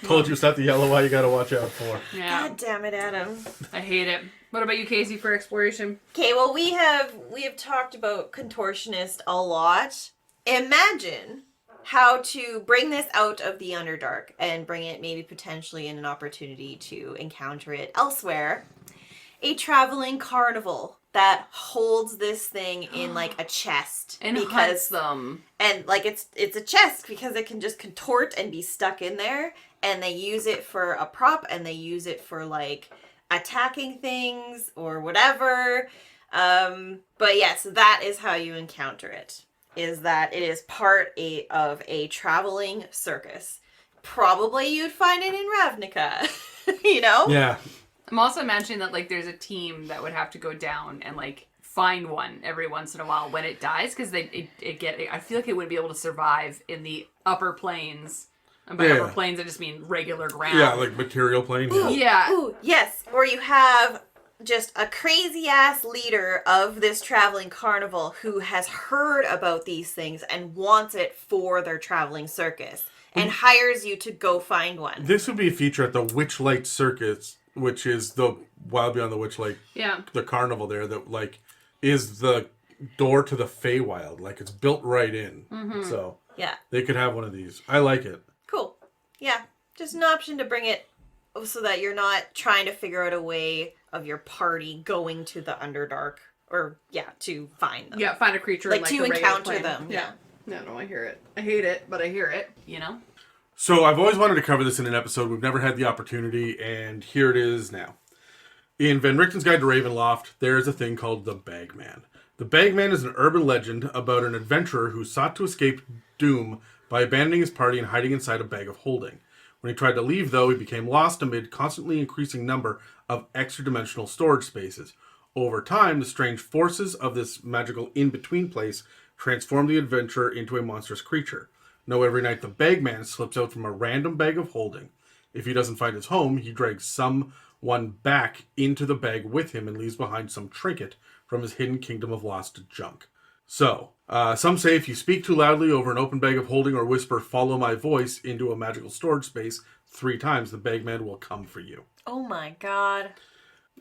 Told you it's not the yellow eye you gotta watch out for. Yeah. God damn it, Adam. I hate it. What about you, Casey, for exploration? Okay, well, we have talked about contortionist a lot. Imagine how to bring this out of the Underdark and bring it maybe potentially in an opportunity to encounter it elsewhere. A traveling carnival that holds this thing in like a chest And hunts them. and like it's a chest because it can just contort and be stuck in there, and they use it for a prop and they use it for like attacking things or whatever. But yes, that is how you encounter it. Is that it is part of a traveling circus. Probably you'd find it in Ravnica, you know? Yeah. I'm also imagining that, like, there's a team that would have to go down and, like, find one every once in a while when it dies, because I feel like it wouldn't be able to survive in the upper planes. And by upper planes, I just mean regular ground. Yeah, like material plane. Yeah. Yeah. Ooh, yes. Or you have just a crazy ass leader of this traveling carnival who has heard about these things and wants it for their traveling circus and hires you to go find one. This would be a feature at the Witchlight Circus, which is the Wild Beyond the Witchlight, the carnival there that like is the door to the Feywild. Like it's built right in. Mm-hmm. So Yeah. they could have one of these. I like it. Cool. Yeah. Just an option to bring it so that you're not trying to figure out a way of your party going to the Underdark or, to find them. Yeah, find a creature Like, in, like to the regular encounter plane. them. Yeah. No, I hear it. I hate it, but I hear it, you know? So I've always wanted to cover this in an episode. We've never had the opportunity, and here it is now. In Van Richten's Guide to Ravenloft, there is a thing called the Bagman. The Bagman is an urban legend about an adventurer who sought to escape doom by abandoning his party and hiding inside a bag of holding. When he tried to leave, though, he became lost amid constantly increasing number of extra-dimensional storage spaces. Over time, the strange forces of this magical in-between place transformed the adventurer into a monstrous creature. Now, every night the Bagman slips out from a random bag of holding. If he doesn't find his home, he drags someone back into the bag with him and leaves behind some trinket from his hidden kingdom of lost junk. So, some say if you speak too loudly over an open bag of holding or whisper, "Follow my voice," into a magical storage space 3 times, the Bagman will come for you. Oh my god.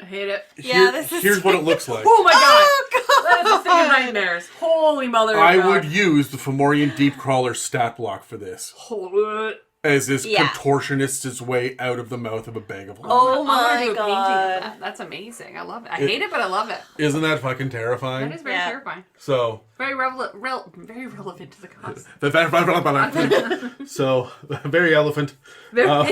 I hate it. Here's what it looks like. Oh my god! Oh god! That is a thing of nightmares. Holy mother of I God. would use the Fomorian Deep Crawler stat block for this. As this contortionist's way out of the mouth of a bag of holding. Oh I want to do my a painting of god. that. That's amazing. I love it. I hate it, but I love it. Isn't that fucking terrifying? That is very terrifying. So... Very very relevant to the cause. So, very elephant. Very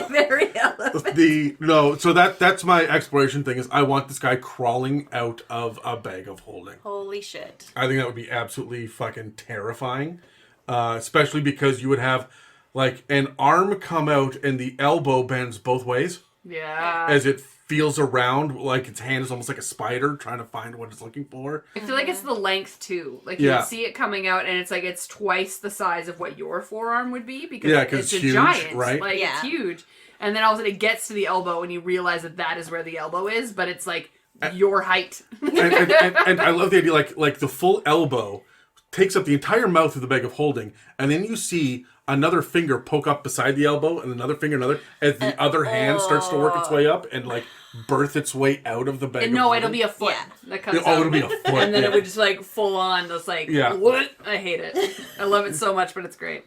relevant. So that's my exploration thing is I want this guy crawling out of a bag of holding. Holy shit. I think that would be absolutely fucking terrifying. Especially because you would have like an arm come out and the elbow bends both ways. Yeah. As it feels around, like its hand is almost like a spider trying to find what it's looking for. I feel like it's the length too. Like you can see it coming out, and it's like it's twice the size of what your forearm would be because it's a huge, giant, right? Like it's huge. And then all of a sudden it gets to the elbow, and you realize that is where the elbow is, but it's like your height. and I love the idea, like the full elbow takes up the entire mouth of the bag of holding, and then you see another finger poke up beside the elbow, and another finger, as the other hand starts to work its way up and like birth its way out of the bag. No, it'll be a foot that comes out. It'll be a foot, and then it would just like full on, just like what? I hate it. I love it so much, but it's great.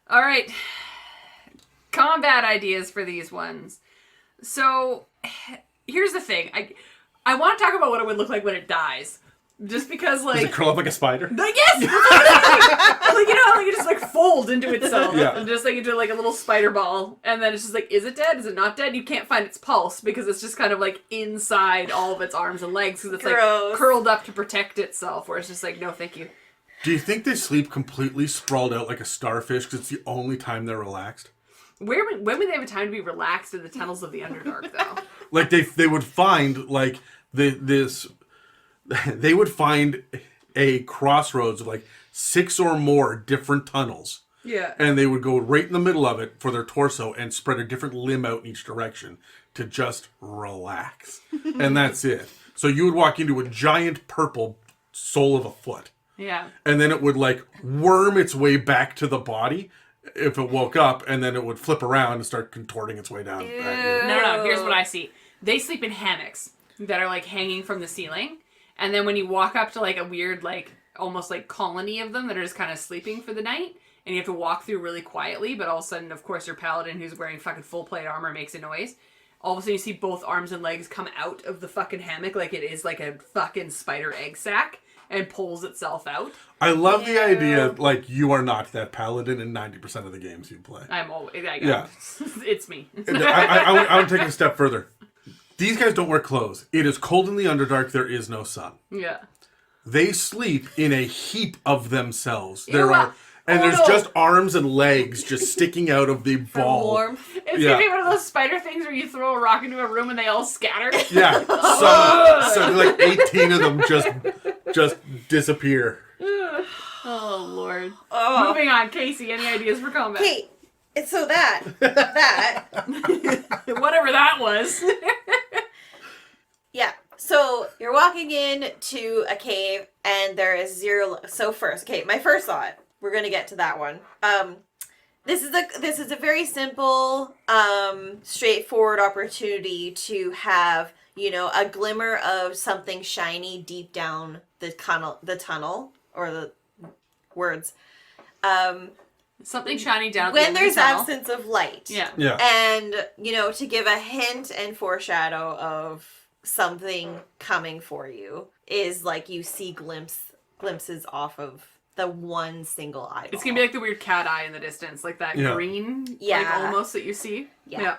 All right, combat ideas for these ones. So here's the thing. I want to talk about what it would look like when it dies. Just because, like... Does it curl up like a spider? Yes! Like, you know how like, it just, like, folds into itself. Yeah. And just, like, into, like, a little spider ball. And then it's just like, is it dead? Is it not dead? You can't find its pulse because it's just kind of, like, inside all of its arms and legs because it's, like, curled up to protect itself. Where it's just like, no, thank you. Do you think they sleep completely sprawled out like a starfish because it's the only time they're relaxed? When would they have time to be relaxed in the tunnels of the Underdark, though? Like they would find like they would find a crossroads of like 6 or more different tunnels. Yeah. And they would go right in the middle of it for their torso and spread a different limb out in each direction to just relax. And that's it. So you would walk into a giant purple sole of a foot. Yeah. And then it would like worm its way back to the body if it woke up, and then it would flip around and start contorting its way down. No. Here's what I see. They sleep in hammocks that are like hanging from the ceiling. And then when you walk up to like a weird, like almost like colony of them that are just kind of sleeping for the night, and you have to walk through really quietly, but all of a sudden, of course, your paladin who's wearing fucking full plate armor makes a noise. All of a sudden you see both arms and legs come out of the fucking hammock like it is like a fucking spider egg sac and pulls itself out. I love the idea, like, you are not that paladin in 90% of the games you play. I'm always... Yeah. It's me. I want to take it a step further. These guys don't wear clothes. It is cold in the Underdark. There is no sun. Yeah. They sleep in a heap of themselves. Ew, There's just arms and legs just sticking out of the ball. Warmth. It's gonna be one of those spider things where you throw a rock into a room and they all scatter. Yeah. So like 18 of them just disappear. Oh, Lord. Oh. Moving on, Casey, any ideas for combat? Okay, so that. Whatever that was. Yeah. So you're walking in to a cave and there is 0. So first, okay, my first thought. We're gonna get to that one. This is a very simple, straightforward opportunity to have, a glimmer of something shiny deep down the tunnel, or the words. Something shiny down at the When end of there's the tunnel. absence of light. Yeah. And, to give a hint and foreshadow of something coming for you is like you see glimpses off of the one single eyeball. It's gonna be like the weird cat eye in the distance, like that green, like almost that you see. Yeah.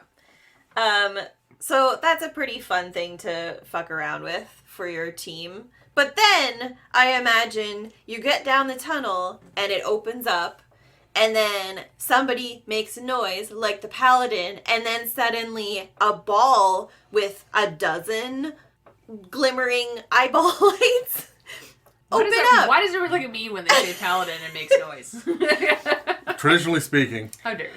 So that's a pretty fun thing to fuck around with for your team. But then I imagine you get down the tunnel and it opens up, and then somebody makes a noise like the paladin, and then suddenly a ball with a dozen glimmering eyeball lights open up. Why does everyone look at me when they say paladin and makes noise? Traditionally speaking. How dare you?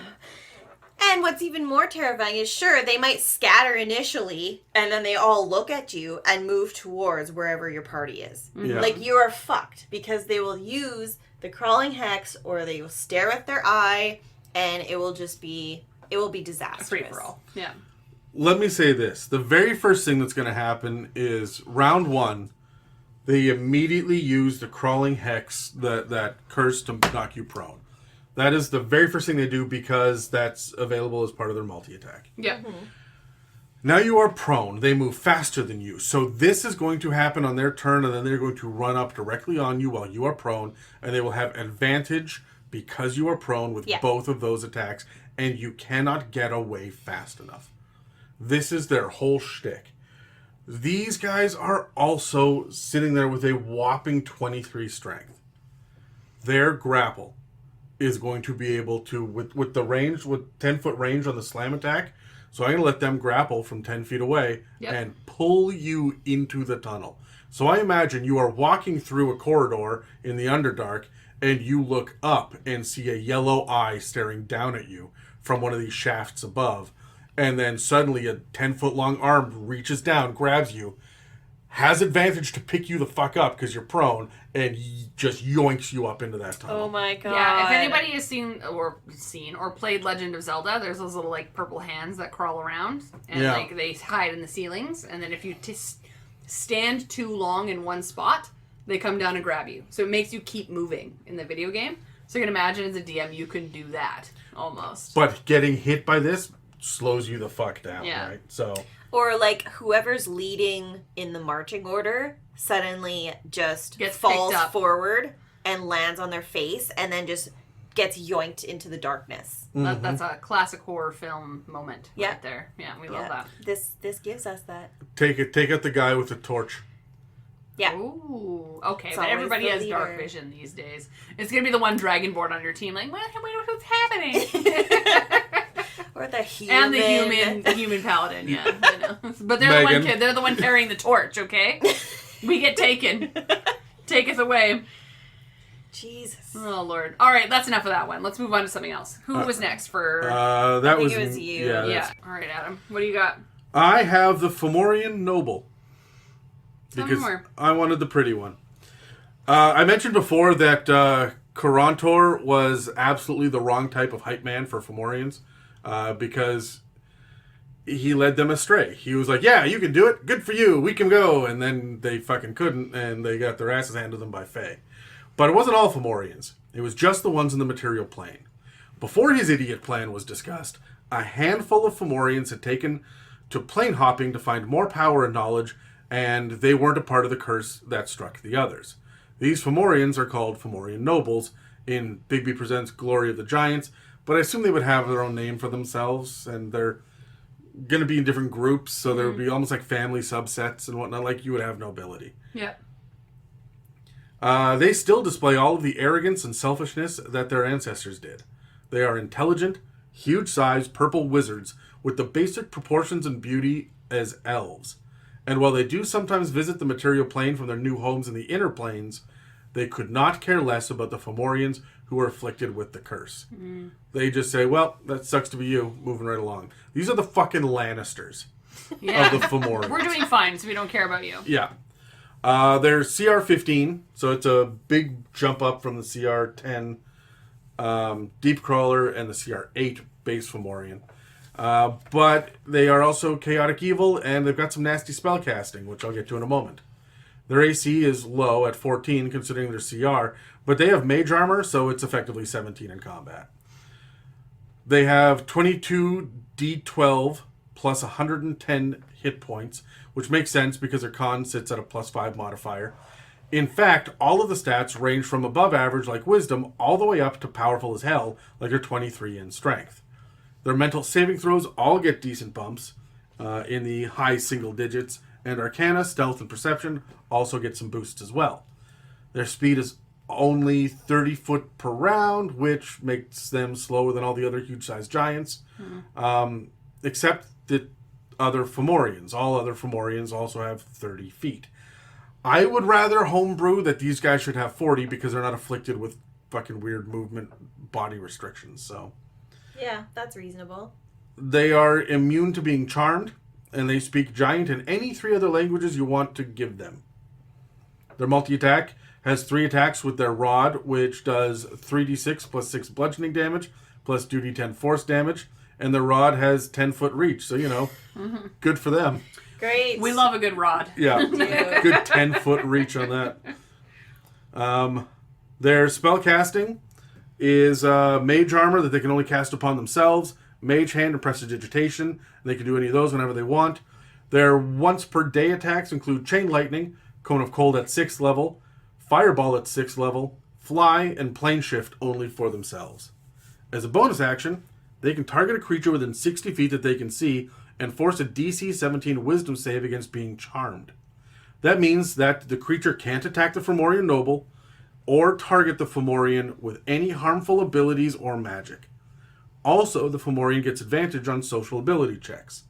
And what's even more terrifying is, sure, they might scatter initially, and then they all look at you and move towards wherever your party is. Yeah. Like, you are fucked, because they will use the crawling hex, or they will stare at their eye, and it will be disastrous. Free for all. Yeah. Let me say this. The very first thing that's going to happen is round 1, they immediately use the crawling hex, that curse, to knock you prone. That is the very first thing they do because that's available as part of their multi-attack. Yeah. Mm-hmm. Now you are prone. They move faster than you. So this is going to happen on their turn, and then they're going to run up directly on you while you are prone, and they will have advantage because you are prone with both of those attacks, and you cannot get away fast enough. This is their whole shtick. These guys are also sitting there with a whopping 23 strength. Their grapple is going to be able to, with the range, with 10-foot range on the slam attack, so I'm going to let them grapple from 10 feet away and pull you into the tunnel. So I imagine you are walking through a corridor in the Underdark, and you look up and see a yellow eye staring down at you from one of these shafts above, and then suddenly a 10-foot long arm reaches down, grabs you, has advantage to pick you the fuck up because you're prone, and just yoinks you up into that tunnel. Oh my god. Yeah, if anybody has seen or played Legend of Zelda, there's those little like purple hands that crawl around, and like they hide in the ceilings, and then if you stand too long in one spot, they come down and grab you. So it makes you keep moving in the video game. So you can imagine as a DM you can do that almost. But getting hit by this slows you the fuck down, right? So, or like whoever's leading in the marching order suddenly just gets falls forward and lands on their face, and then just gets yoinked into the darkness. That's a classic horror film moment right there. Yeah, we love that. This gives us that. Take out the guy with the torch. Yeah. Ooh, okay, It's but always everybody the has dark leader. vision these days. It's gonna be the one dragonborn on your team, like, what's happening? And the human paladin, yeah. I know. But they're the one carrying the torch, okay? We get taken. Taketh away. Jesus. Oh, Lord. All right, that's enough of that one. Let's move on to something else. Who was next for... I think it was you. Yeah. All right, Adam. What do you got? I have the Fomorian Noble. Tell me Because more. I wanted the pretty one. I mentioned before that Karantor was absolutely the wrong type of hype man for Fomorians because he led them astray. He was like, yeah, you can do it. Good for you. We can go. And then they fucking couldn't, and they got their asses handed to them by Fey. But it wasn't all Fomorians. It was just the ones in the material plane. Before his idiot plan was discussed, a handful of Fomorians had taken to plane hopping to find more power and knowledge, and they weren't a part of the curse that struck the others. These Fomorians are called Fomorian Nobles in Bigby Presents Glory of the Giants, but I assume they would have their own name for themselves, and they're going to be in different groups, so there would be almost like family subsets and whatnot, like you would have nobility. Yeah. They still display all of the arrogance and selfishness that their ancestors did. They are intelligent, huge-sized purple wizards with the basic proportions and beauty as elves. And while they do sometimes visit the material plane from their new homes in the inner planes, they could not care less about the Fomorians who are afflicted with the curse. They just say, well, that sucks to be you, moving right along. These are the fucking Lannisters of the Fomorians. We're doing fine, so we don't care about you. Yeah. They're CR 15, so it's a big jump up from the CR 10 Deep Crawler and the CR 8 base Fomorian. But they are also chaotic evil, and they've got some nasty spell casting, which I'll get to in a moment. Their AC is low at 14, considering their CR, but they have mage armor, so it's effectively 17 in combat. They have 22 D12 plus 110 hit points, which makes sense because their con sits at a +5 modifier. In fact, all of the stats range from above average, like wisdom, all the way up to powerful as hell, like their 23 in strength. Their mental saving throws all get decent bumps in the high single digits, and Arcana, Stealth, and Perception also get some boosts as well. Their speed is only 30 foot per round, which makes them slower than all the other huge-sized giants, except the other Fomorians. All other Fomorians also have 30 feet. I would rather homebrew that these guys should have 40 because they're not afflicted with fucking weird movement body restrictions, so... Yeah, that's reasonable. They are immune to being charmed, and they speak giant and any 3 other languages you want to give them. Their multi-attack has 3 attacks with their rod, which does 3d6 plus 6 bludgeoning damage, plus 2d10 force damage, and their rod has 10-foot reach, so, you know, good for them. Great. We love a good rod. Yeah, good 10-foot reach on that. Their spell casting is Mage Armor that they can only cast upon themselves, Mage Hand and Prestidigitation, and they can do any of those whenever they want. Their once-per-day attacks include Chain Lightning, Cone of Cold at 6th level, Fireball at 6th level, Fly, and Plane Shift only for themselves. As a bonus action, they can target a creature within 60 feet that they can see and force a DC 17 Wisdom save against being charmed. That means that the creature can't attack the Fomorian Noble or target the Fomorian with any harmful abilities or magic. Also, the Fomorian gets advantage on social ability checks.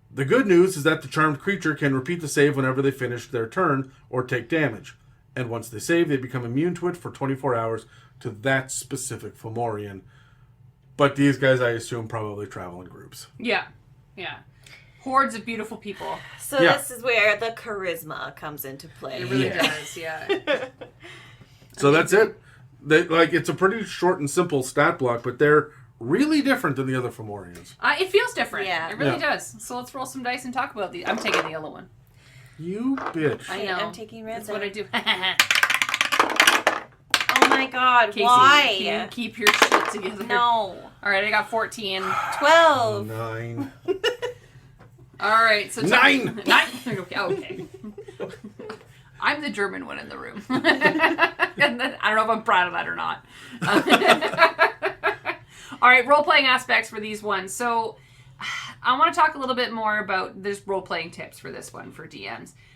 The good news is that the charmed creature can repeat the save whenever they finish their turn or take damage. And once they save, they become immune to it for 24 hours to that specific Fomorian. But these guys, I assume, probably travel in groups. Yeah. Hordes of beautiful people. So this is where the charisma comes into play. It really does, yeah. So that's it. It's a pretty short and simple stat block, but they're really different than the other Fomorians. It feels different. Yeah. It really does. So let's roll some dice and talk about these. I'm taking the yellow one. You bitch. I know. I'm taking red. That's what I do. Oh my god, Casey, why? Can you keep your shit together? No. Alright, I got 14. 12. 9. Alright, so... 9! 9? Okay. I'm the German one in the room. And then, I don't know if I'm proud of that or not. Alright, role-playing aspects for these ones. So, I want to talk a little bit more about this role-playing tips for this one for DMs.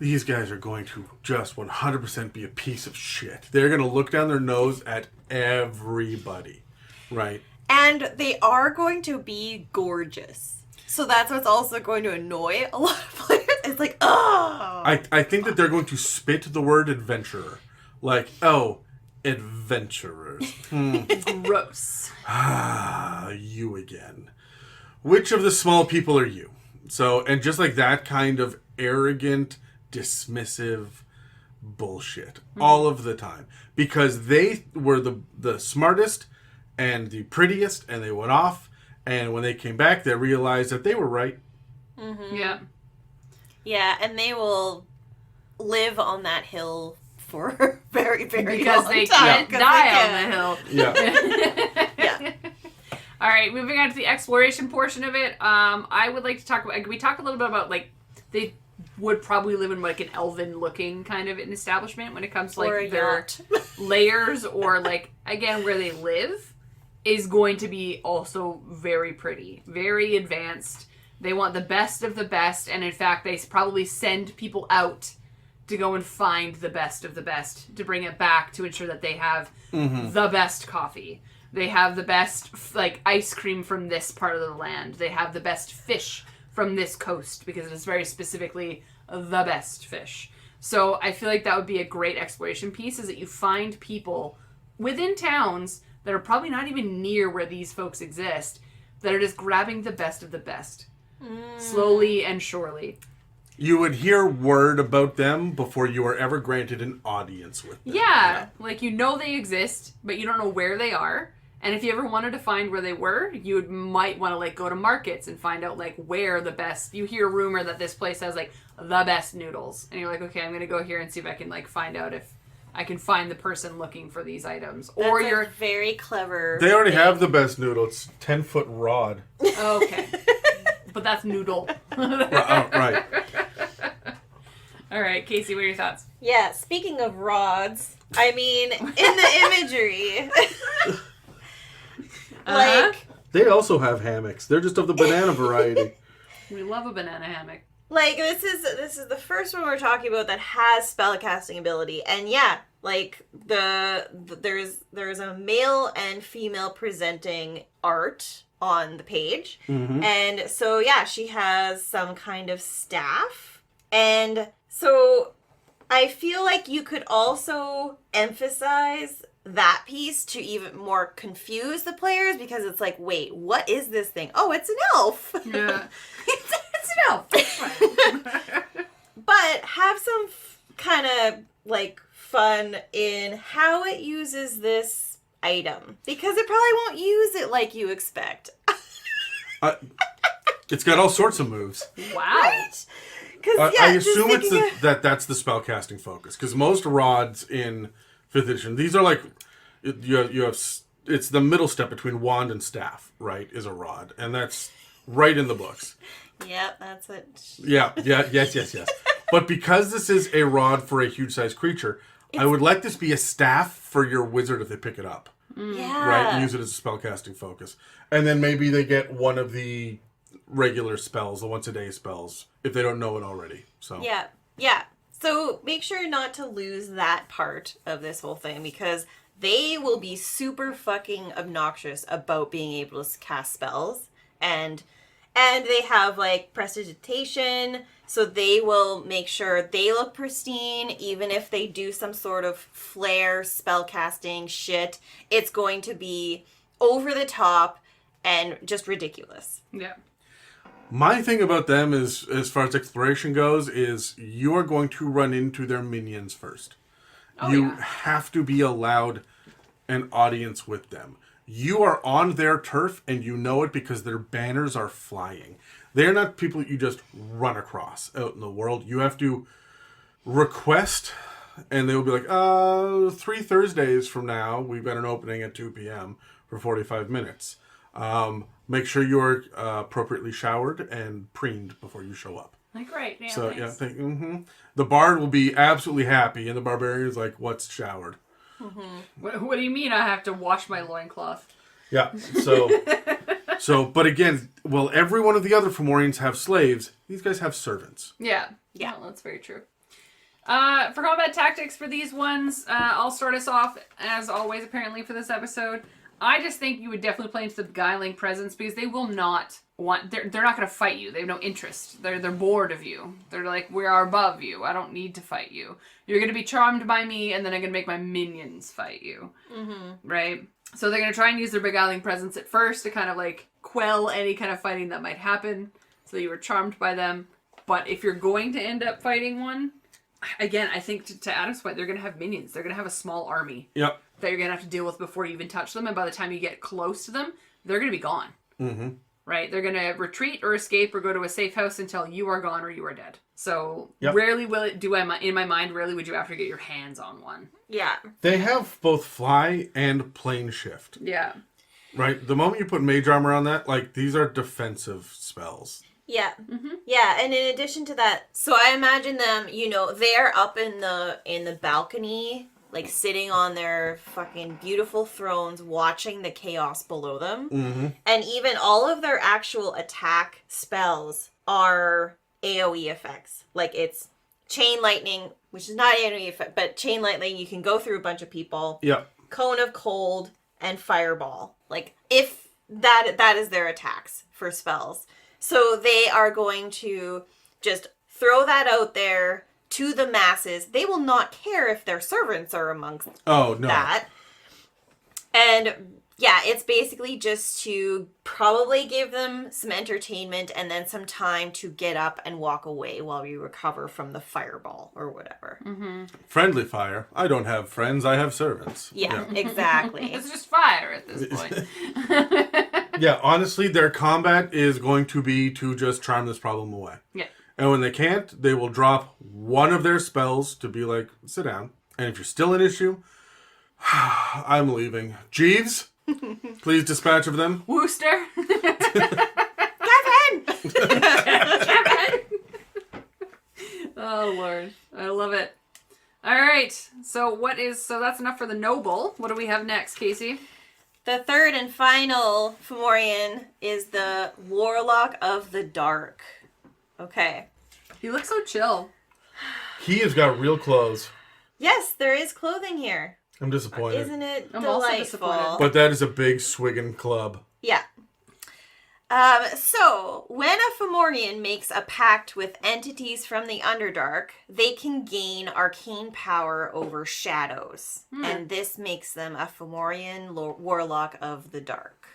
these guys are going to just 100% be a piece of shit. They're going to look down their nose at everybody, right? And they are going to be gorgeous. So that's what's also going to annoy a lot of players. It's like, oh! I think that they're going to spit the word adventurer. Like, oh, adventurers. Gross. You again. Which of the small people are you? So, and just like that kind of arrogant, dismissive bullshit all of the time. Because they were the smartest and the prettiest, and they went off, and when they came back, they realized that they were right. Mm-hmm. Yeah. Yeah, and they will live on that hill for a very, very Because long they time. can't die on the hill. Yeah. Yeah. All right, moving on to the exploration portion of it. I would like to talk about. We talked a little bit about like they would probably live in like an elven-looking kind of an establishment when it comes to Or a like their yacht. layers or like again where they live is going to be also very pretty, very advanced. They want the best of the best, and in fact, they probably send people out to go and find the best of the best to bring it back to ensure that they have the best coffee. They have the best, like, ice cream from this part of the land. They have the best fish from this coast, because it is very specifically the best fish. So I feel like that would be a great exploration piece, is that you find people within towns that are probably not even near where these folks exist, that are just grabbing the best of the best. Slowly and surely. You would hear word about them before you are ever granted an audience with them. Yeah, like you know they exist, but you don't know where they are. And if you ever wanted to find where they were, you might want to like go to markets and find out like where the best. You hear a rumor that this place has like the best noodles, and you're like, okay, I'm gonna go here and see if I can like find out if I can find the person looking for these items. Or That's you're a very clever. They already thing. have the best noodle. It's 10-foot rod. okay, but that's noodle. Right. All right, Casey, what are your thoughts? Yeah, speaking of rods, I mean, in the imagery, like, They also have hammocks. They're just of the banana variety. We love a banana hammock. like this is the first one we're talking about that has spellcasting ability, and yeah, like there's a male and female presenting art on the page, and so yeah, she has some kind of staff, and so I feel like you could also emphasize that piece to even more confuse the players, because it's like, wait, what is this thing? Oh, it's an elf. Yeah. it's an elf. It's fine. But have some kind of like fun in how it uses this item, because it probably won't use it like you expect. It's got all sorts of moves. Wow. Right? Because I assume it's that's the spellcasting focus, because most rods in 5th edition, these are like you have it's the middle step between wand and staff, right? Is a rod, and that's right in the books. Yep, that's it. Yes. But because this is a rod for a huge sized creature, I would like this be a staff for your wizard if they pick it up, Yeah. right? And use it as a spellcasting focus, and then maybe they get one of the regular spells, the once a day spells, if they don't know it already. So Yeah. So make sure not to lose that part of this whole thing, because they will be super fucking obnoxious about being able to cast spells, and they have like prestidigitation, so they will make sure they look pristine, even if they do some sort of flare spellcasting shit. It's going to be over the top and just ridiculous. Yeah. My thing about them is, as far as exploration goes, is you are going to run into their minions first. You have to be allowed an audience with them. You are on their turf, and you know it because their banners are flying. They're not people you just run across out in the world. You have to request, and they will be like, 3 Thursdays from now, we've got an opening at 2 p.m. for 45 minutes. Make sure you're appropriately showered and preened before you show up. Like, right. Yeah, So, thanks. yeah, the bard will be absolutely happy, and the barbarian's like, what's showered? What do you mean I have to wash my loincloth? Yeah, but again, well, every one of the other Fomorians have slaves. These guys have servants. Yeah. Yeah. Well, that's very true. For combat tactics for these ones, I'll start us off, as always, apparently, for this episode. I just think you would definitely play into the beguiling presence because they will not want... They're not going to fight you. They have no interest. They're bored of you. They're like, we are above you. I don't need to fight you. You're going to be charmed by me, and then I'm going to make my minions fight you. Mm-hmm. Right? So they're going to try and use their beguiling presence at first to kind of, like, quell any kind of fighting that might happen. So you were charmed by them. But if you're going to end up fighting one... Again, I think to Adam's point, they're going to have minions. They're going to have a small army that you're going to have to deal with before you even touch them. And by the time you get close to them, they're going to be gone. Mm-hmm. Right? They're going to retreat or escape or go to a safe house until you are gone or you are dead. So rarely will it do, in my mind, rarely would you have to get your hands on one. Yeah. They have both fly and plane shift. Yeah. Right? The moment you put mage armor on that, like, these are defensive spells. Yeah. Mm-hmm. Yeah, and in addition to that, so I imagine them, they're up in the balcony, like sitting on their fucking beautiful thrones, watching the chaos below them. Mm-hmm. And even all of their actual attack spells are AoE effects. Like it's chain lightning, which is not AoE effect, but chain lightning, you can go through a bunch of people. Yeah. Cone of cold and fireball. Like if that is their attacks for spells. So they are going to just throw that out there to the masses. They will not care if their servants are amongst that. And yeah, it's basically just to probably give them some entertainment and then some time to get up and walk away while we recover from the fireball or whatever. Mm-hmm. Friendly fire. I don't have friends, I have servants. Yeah. Exactly. It's just fire at this point. Yeah, honestly, their combat is going to be to just charm this problem away. Yeah. And when they can't, they will drop one of their spells to be like, sit down. And if you're still an issue, I'm leaving. Jeeves, please dispatch of them. Wooster. Kevin! Kevin! Oh, Lord. I love it. All right. So that's enough for the noble. What do we have next, Casey? The third and final Fomorian is the Warlock of the Dark. Okay. He looks so chill. He has got real clothes. Yes, there is clothing here. I'm disappointed. Isn't it I'm delightful? also disappointed. But that is a big swiggin' club. Yeah. So, when a Fomorian makes a pact with entities from the Underdark, they can gain arcane power over shadows. And this makes them a Fomorian Warlock of the Dark.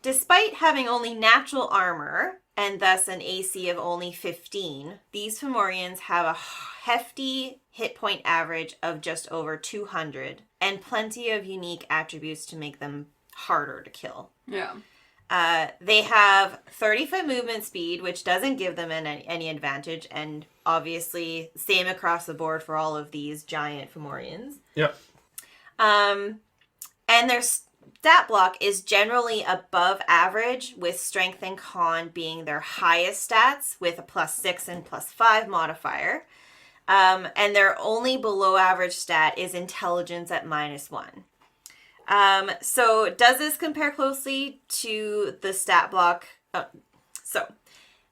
Despite having only natural armor, and thus an AC of only 15, these Fomorians have a hefty hit point average of just over 200, and plenty of unique attributes to make them harder to kill. Yeah. They have 30-foot movement speed, which doesn't give them any advantage, and obviously same across the board for all of these giant Fomorians. Yep. And their stat block is generally above average, with strength and con being their highest stats, with a +6 and +5 modifier. And their only below average stat is intelligence at -1. So does this compare closely to the stat block?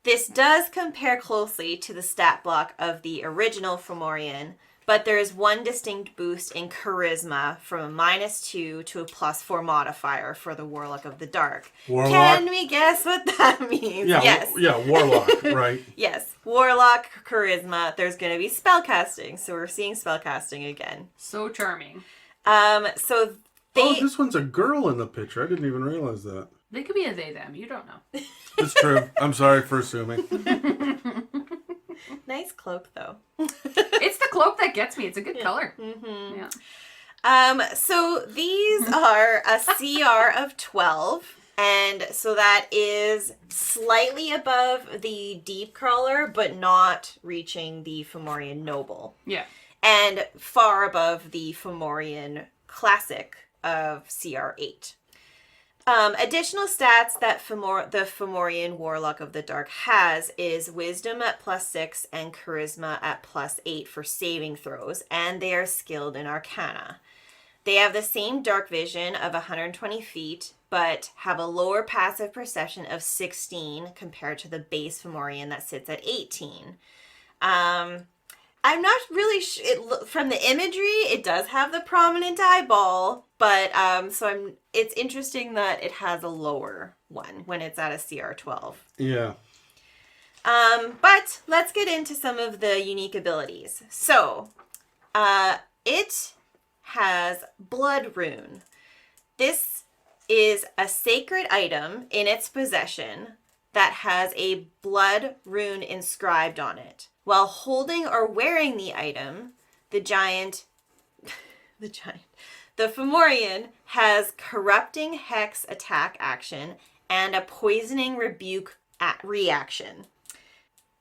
This does compare closely to the stat block of the original Fomorian, but there is one distinct boost in charisma from a -2 to a +4 modifier for the Warlock of the Dark. Warlock? Can we guess what that means? Yeah, yes. Warlock, right? Yes. Warlock, charisma. There's going to be spellcasting, so we're seeing spellcasting again. So charming. So this one's a girl in the picture. I didn't even realize that. They could be a they, them. You don't know. It's true. I'm sorry for assuming. Nice cloak, though. It's the cloak that gets me. It's a good color. Mm-hmm. Yeah. So these are a CR of 12. And so that is slightly above the Deep Crawler, but not reaching the Fomorian Noble. Yeah. And far above the Fomorian Classic of CR 8. Additional stats that the Fomorian Warlock of the Dark has is Wisdom at +6 and Charisma at +8 for saving throws, and they are skilled in Arcana. They have the same dark vision of 120 feet, but have a lower passive perception of 16 compared to the base Fomorian that sits at 18. I'm not really from the imagery, it does have the prominent eyeball, but it's interesting that it has a lower one when it's at a CR 12. Yeah. But let's get into some of the unique abilities. So, it has Blood Rune. This is a sacred item in its possession that has a blood rune inscribed on it. While holding or wearing the item, the Fomorian has corrupting hex attack action and a poisoning rebuke reaction.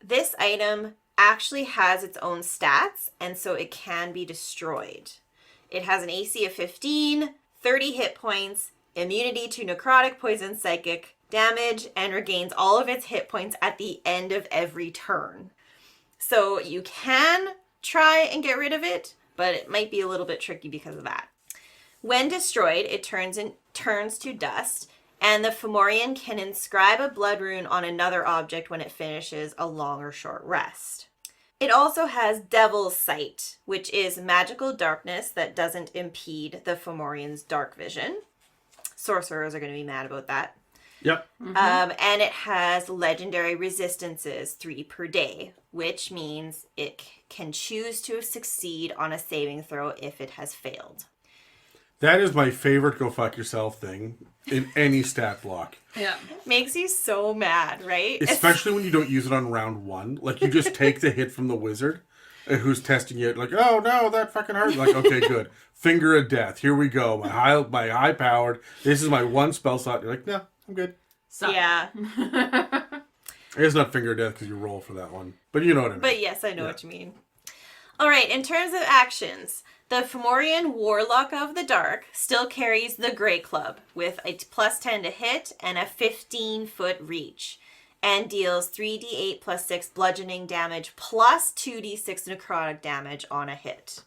This item actually has its own stats, and so it can be destroyed. It has an AC of 15, 30 hit points, immunity to necrotic, poison, psychic damage, and regains all of its hit points at the end of every turn. So you can try and get rid of it, but it might be a little bit tricky because of that. When destroyed, it turns to dust, and the Fomorian can inscribe a blood rune on another object when it finishes a long or short rest. It also has Devil's Sight, which is magical darkness that doesn't impede the Fomorian's dark vision. Sorcerers are going to be mad about that. Yep. And it has legendary resistances, 3 per day, which means it can choose to succeed on a saving throw if it has failed. That is my favorite go fuck yourself thing in any stat block. Yeah. Makes you so mad, right? Especially when you don't use it on round 1. Like, you just take the hit from the wizard who's testing you. Like, oh no, that fucking hurt. Like, okay, good. Finger of Death. Here we go. My high powered. This is my one spell slot. You're like, no, I'm good. So. Yeah. It's not Finger of Death because you roll for that one. But you know what I mean. But yes, I know what you mean. All right, in terms of actions, the Fomorian Warlock of the Dark still carries the Grey Club with a plus 10 to hit and a 15-foot reach, and deals 3d8 plus 6 bludgeoning damage plus 2d6 necrotic damage on a hit.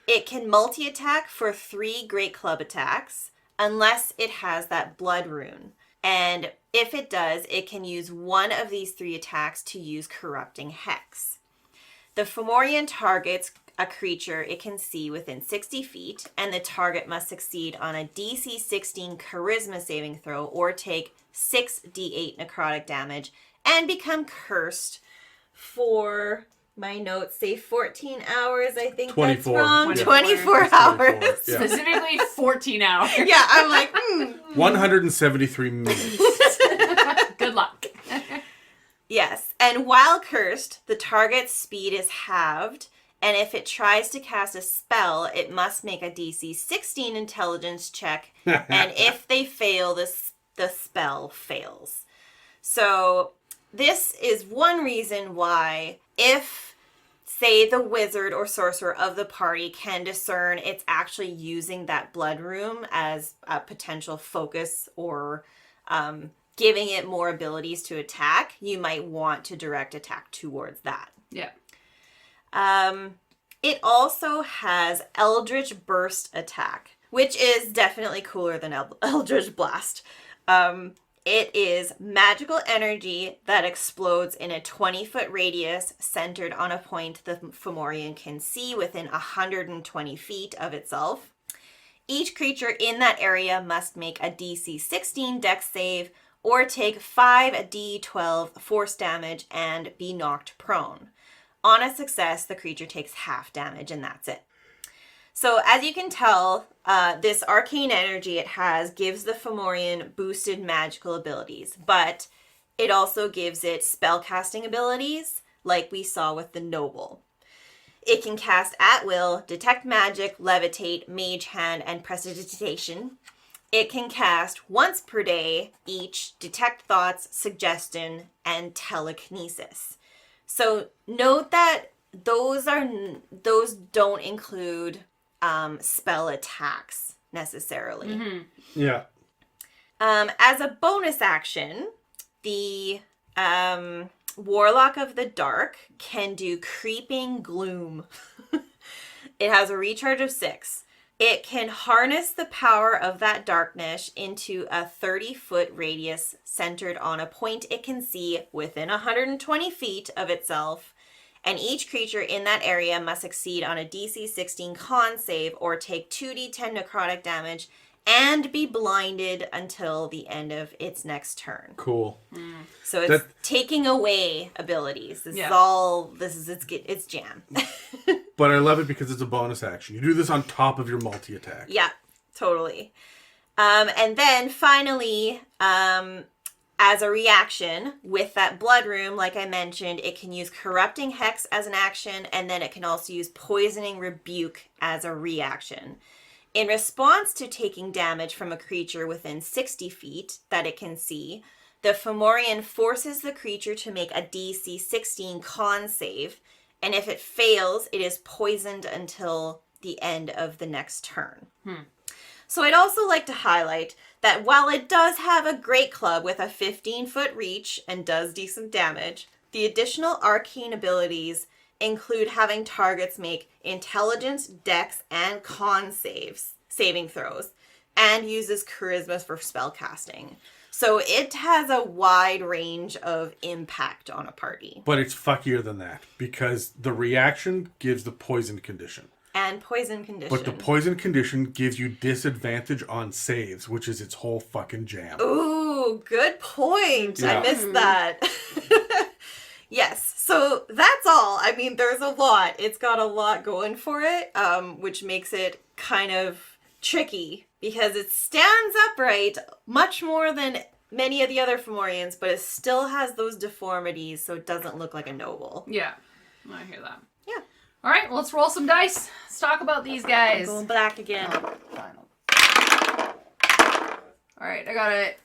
It can multi-attack for 3 Great Club attacks unless it has that blood rune. And if it does, it can use one of these 3 attacks to use Corrupting Hex. The Fomorian targets a creature it can see within 60 feet, and the target must succeed on a DC 16 Charisma saving throw or take 6d8 necrotic damage and become cursed for, my notes say 14 hours, I think 24. that's wrong. 24. 24 hours. 24, yeah. Specifically 14 hours. Yeah, I'm like, 173 minutes. Good luck. Yes, and while cursed, the target's speed is halved, and if it tries to cast a spell, it must make a DC 16 intelligence check, and if they fail, the spell fails. So this is one reason why if, say, the wizard or sorcerer of the party can discern it's actually using that blood rune as a potential focus or giving it more abilities to attack, you might want to direct attack towards that. Yeah. It also has Eldritch Burst attack, which is definitely cooler than Eldritch Blast. It is magical energy that explodes in a 20-foot radius centered on a point the Fomorian can see within 120 feet of itself. Each creature in that area must make a DC 16 Dex save or take 5d12 force damage and be knocked prone. On a success, the creature takes half damage, and that's it. So as you can tell, this arcane energy it has gives the Fomorian boosted magical abilities, but it also gives it spellcasting abilities, like we saw with the Noble. It can cast at will, detect magic, levitate, mage hand, and prestidigitation. It can cast once per day each detect thoughts, suggestion, and telekinesis. So note that those don't include spell attacks necessarily. Mm-hmm. Yeah. As a bonus action, the Warlock of the Dark can do Creeping Gloom. It has a recharge of 6. It can harness the power of that darkness into a 30-foot radius centered on a point it can see within 120 feet of itself, and each creature in that area must succeed on a DC 16 con save or take 2d10 necrotic damage and be blinded until the end of its next turn. Cool. So it's taking away abilities. It's jam. But I love it because it's a bonus action. You do this on top of your multi-attack. Yeah, totally. And then finally, as a reaction, with that blood room, like I mentioned, it can use Corrupting Hex as an action, and then it can also use Poisoning Rebuke as a reaction. In response to taking damage from a creature within 60 feet that it can see, the Fomorian forces the creature to make a DC 16 con save, and if it fails, it is poisoned until the end of the next turn. So I'd also like to highlight that while it does have a great club with a 15-foot reach and does decent damage, the additional arcane abilities include having targets make intelligence, dex, and con saving throws, and uses charisma for spell casting. So it has a wide range of impact on a party. But it's fuckier than that, because the reaction gives the poison condition. And poison condition. But the poison condition gives you disadvantage on saves, which is its whole fucking jam. Ooh, good point. Yeah. I missed that. Yes, so that's all. I mean, there's a lot. It's got a lot going for it, which makes it kind of tricky because it stands upright much more than many of the other Fomorians, but it still has those deformities, so it doesn't look like a noble. Yeah, I hear that. Yeah. All right, well, let's roll some dice. Let's talk about these guys. I'm going black again. All right, I got a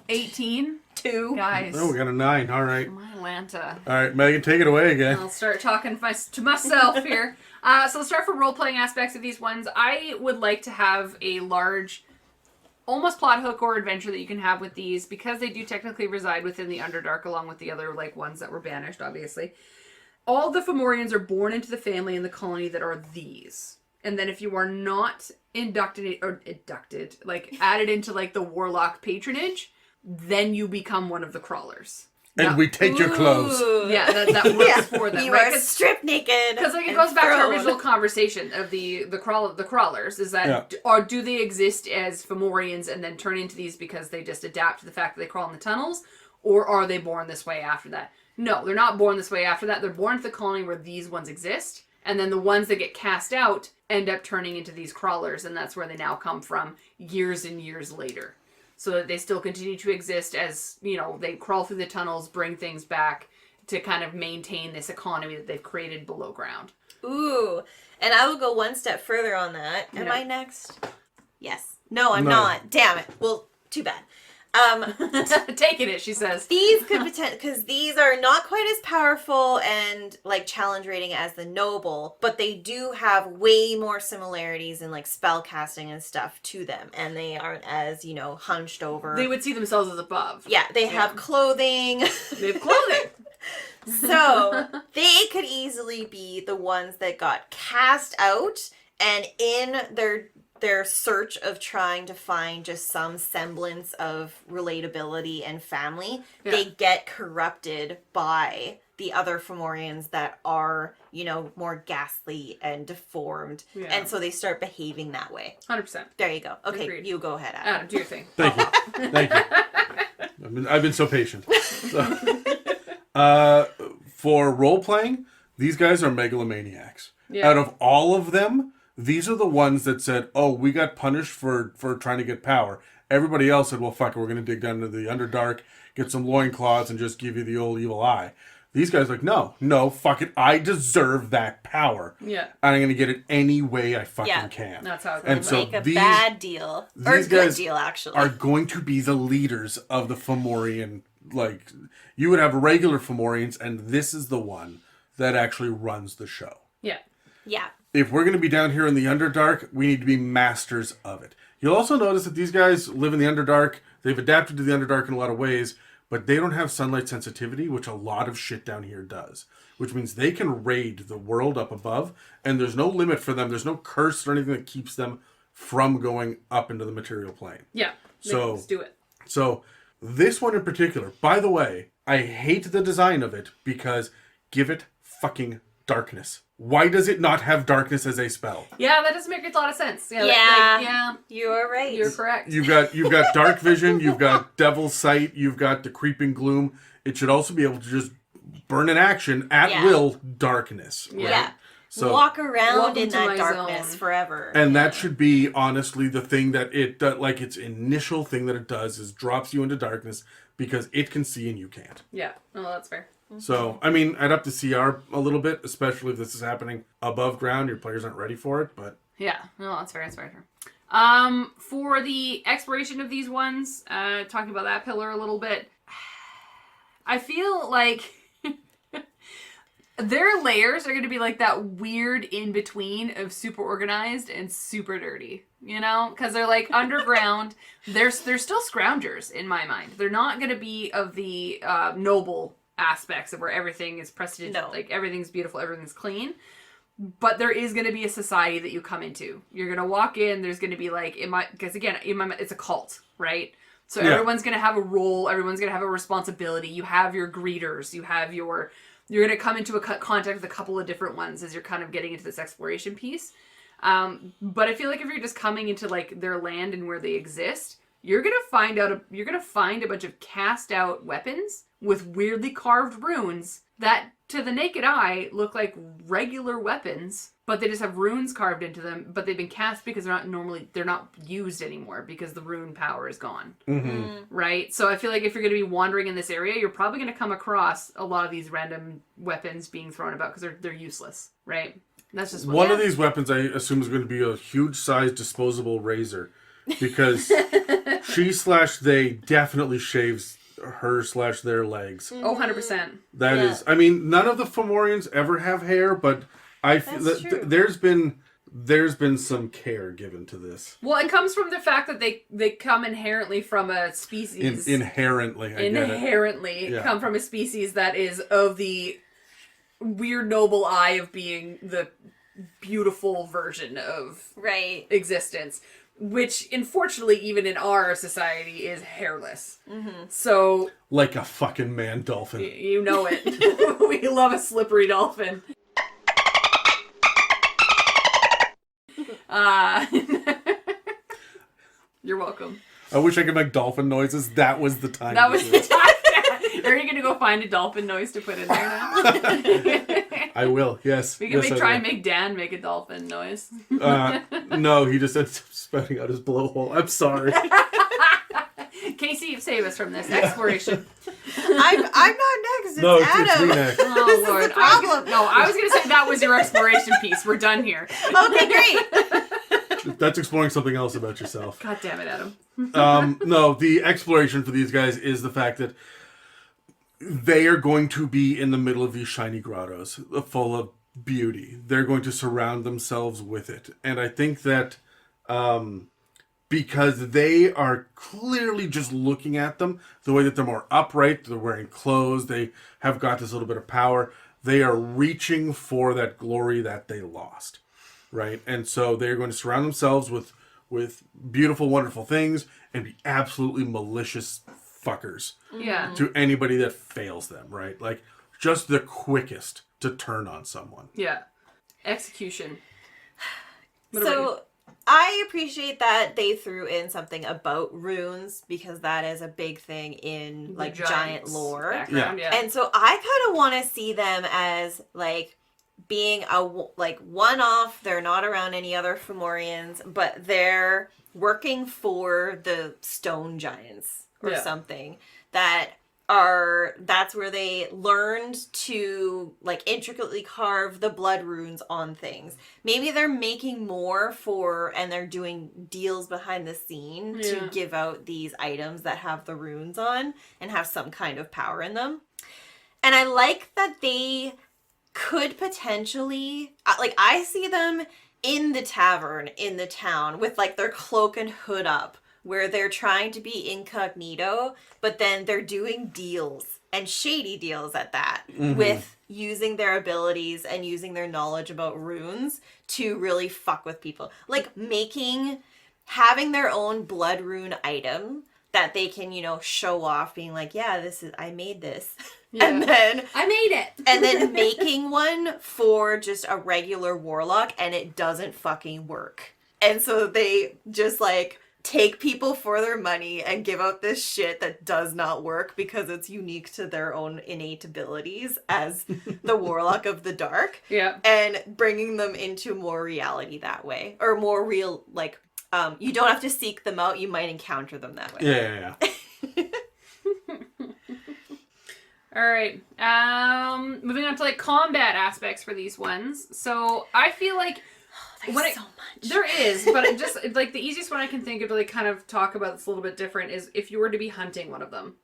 18. 2. Guys. Oh, we got a 9. All right. My Lanta. All right, Megan, take it away again. I'll start talking to myself here. So let's start for role-playing aspects of these ones. I would like to have a large, almost plot hook or adventure that you can have with these, because they do technically reside within the Underdark along with the other ones that were banished, obviously. All the Fomorians are born into the family in the colony that are these. And then if you are not added into the Warlock patronage, then you become one of the crawlers. And we take your clothes. Yeah, that works for them. You right? are stripped naked. Because it goes back to our original conversation of the crawlers. Is that do they exist as Fomorians and then turn into these because they just adapt to the fact that they crawl in the tunnels, or are they born this way after that? No, they're not born this way after that. They're born to the colony where these ones exist, and then the ones that get cast out end up turning into these crawlers, and that's where they now come from years and years later. So that they still continue to exist as, they crawl through the tunnels, bring things back to kind of maintain this economy that they've created below ground. Ooh, and I will go one step further on that. Am I next? Yes. No, I'm not. Damn it. Well, too bad. Taking it, she says. These could because these are not quite as powerful and challenge rating as the noble, but they do have way more similarities in spell casting and stuff to them, and they aren't as hunched over. They would see themselves as above. Yeah, they have clothing. They have clothing. So they could easily be the ones that got cast out, and in their search of trying to find just some semblance of relatability and family, they get corrupted by the other Fomorians that are, more ghastly and deformed. Yeah. And so they start behaving that way. 100%. There you go. Okay, Agreed. You go ahead, Adam, do your thing. Thank you. Thank you. I've been so patient. For role-playing, these guys are megalomaniacs. Yeah. Out of all of them, these are the ones that said, oh, we got punished for trying to get power. Everybody else said, well, fuck it, we're going to dig down into the Underdark, get some loincloths, and just give you the old evil eye. These guys are like, no, fuck it, I deserve that power. Yeah. And I'm going to get it any way I fucking can. That's how it goes. And so make a bad deal. Or a good deal, actually. Are going to be the leaders of the Fomorian, you would have regular Fomorians, and this is the one that actually runs the show. Yeah. Yeah. If we're going to be down here in the Underdark, we need to be masters of it. You'll also notice that these guys live in the Underdark. They've adapted to the Underdark in a lot of ways, but they don't have sunlight sensitivity, which a lot of shit down here does. Which means they can raid the world up above, and there's no limit for them. There's no curse or anything that keeps them from going up into the material plane. Yeah. So let's do it. So this one in particular, by the way, I hate the design of it because give it fucking darkness. Why does it not have darkness as a spell? Yeah, that doesn't make a lot of sense. Yeah. Yeah, You are right. you're correct. You've got dark vision, you've got devil's sight, you've got the creeping gloom. It should also be able to just burn an action at will darkness. Right? Yeah. So, walk around Welcome in to that my darkness zone. forever. and that should be honestly the thing that it does, like its initial thing that it does is drops you into darkness because it can see and you can't. Yeah, no, that's fair. So, I mean, I'd up to CR a little bit, especially if this is happening above ground. Your players aren't ready for it, but... Yeah, no, that's fair, that's very fair. For the exploration of these ones, talking about that pillar a little bit, I feel like their layers are going to be like that weird in-between of super organized and super dirty, you know? Because they're like underground. They're still scroungers in my mind. They're not going to be of the noble aspects of where everything is prestige, like everything's beautiful, everything's clean. But there is going to be a society that you come into. You're going to walk in, there's going to be like, because again, it's a cult, right? So everyone's going to have a role, everyone's going to have a responsibility. You have your greeters, you're going to come into a contact with a couple of different ones as you're kind of getting into this exploration piece. But I feel like if you're just coming into like their land and where they exist, you're going to find a bunch of cast out weapons with weirdly carved runes that to the naked eye look like regular weapons, but they just have runes carved into them, but they've been cast because they're not used anymore because the rune power is gone. Mm-hmm. Right? So I feel like if you're going to be wandering in this area, you're probably going to come across a lot of these random weapons being thrown about because they're useless, right? That's just one of these weapons I assume is going to be a huge size disposable razor because she/they definitely shaves her/their legs. Oh, 100%. That is, I mean, none of the Fomorians ever have hair, but I feel that there's been some care given to this. Well, it comes from the fact that they come inherently from a species. Inherently Come from a species that is of the weird noble eye of being the beautiful version of existence. Which, unfortunately, even in our society, is hairless. Mm-hmm. So... like a fucking man dolphin. You know it. We love a slippery dolphin. You're welcome. I wish I could make dolphin noises. That was the time. That was the time. Are you going to go find a dolphin noise to put in there now? I will, yes. We can try and make Dan make a dolphin noise. No, he just ends up spouting out his blowhole. I'm sorry. Casey, save us from this exploration. I'm not next. It's Adam. It's me next. Oh, Lord. I was going to say that was your exploration piece. We're done here. Okay, great. That's exploring something else about yourself. God damn it, Adam. No, the exploration for these guys is the fact that they are going to be in the middle of these shiny grottos full of beauty. They're going to surround themselves with it. And I think that because they are clearly just looking at them, the way that they're more upright, they're wearing clothes, they have got this little bit of power, they are reaching for that glory that they lost, right? And so they're going to surround themselves with beautiful, wonderful things and be absolutely malicious fuckers to anybody that fails them, right? Like, just the quickest to turn on someone. Yeah. Execution. So, I appreciate that they threw in something about runes because that is a big thing in, like, giant lore. Yeah. And so I kind of want to see them as, like, being a, like, one-off. They're not around any other Fomorians, but they're working for the stone giants or something that's where they learned to, like, intricately carve the blood runes on things. Maybe they're making more and they're doing deals behind the scene to give out these items that have the runes on and have some kind of power in them. And I like that they could potentially, like, I see them in the tavern in the town with, like, their cloak and hood up, where they're trying to be incognito, but then they're doing deals, and shady deals at that, with using their abilities and using their knowledge about runes to really fuck with people. Like, having their own blood rune item that they can, show off being like, yeah, I made this. Yeah. And then I made it. and then making one for just a regular warlock and it doesn't fucking work. And so they just like take people for their money and give out this shit that does not work because it's unique to their own innate abilities as the Warlock of the Dark. Yeah. And bringing them into more reality that way. Or more real, like, you don't have to seek them out, you might encounter them that way. Yeah. All right. Moving on to like combat aspects for these ones. So I feel like There's so much. there is, but it just like the easiest one I can think of to like kind of talk about that's a little bit different is if you were to be hunting one of them,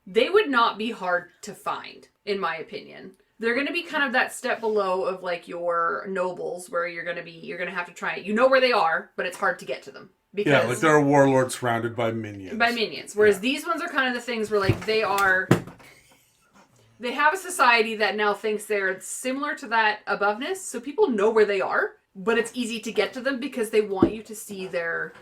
they would not be hard to find, in my opinion. They're going to be kind of that step below of like your nobles, where you're going to have to try it. You know where they are, but it's hard to get to them. Because Yeah, like they're a warlord surrounded by minions. Whereas these ones are kind of the things where like they have a society that now thinks they're similar to that aboveness, so people know where they are, but it's easy to get to them because they want you to see their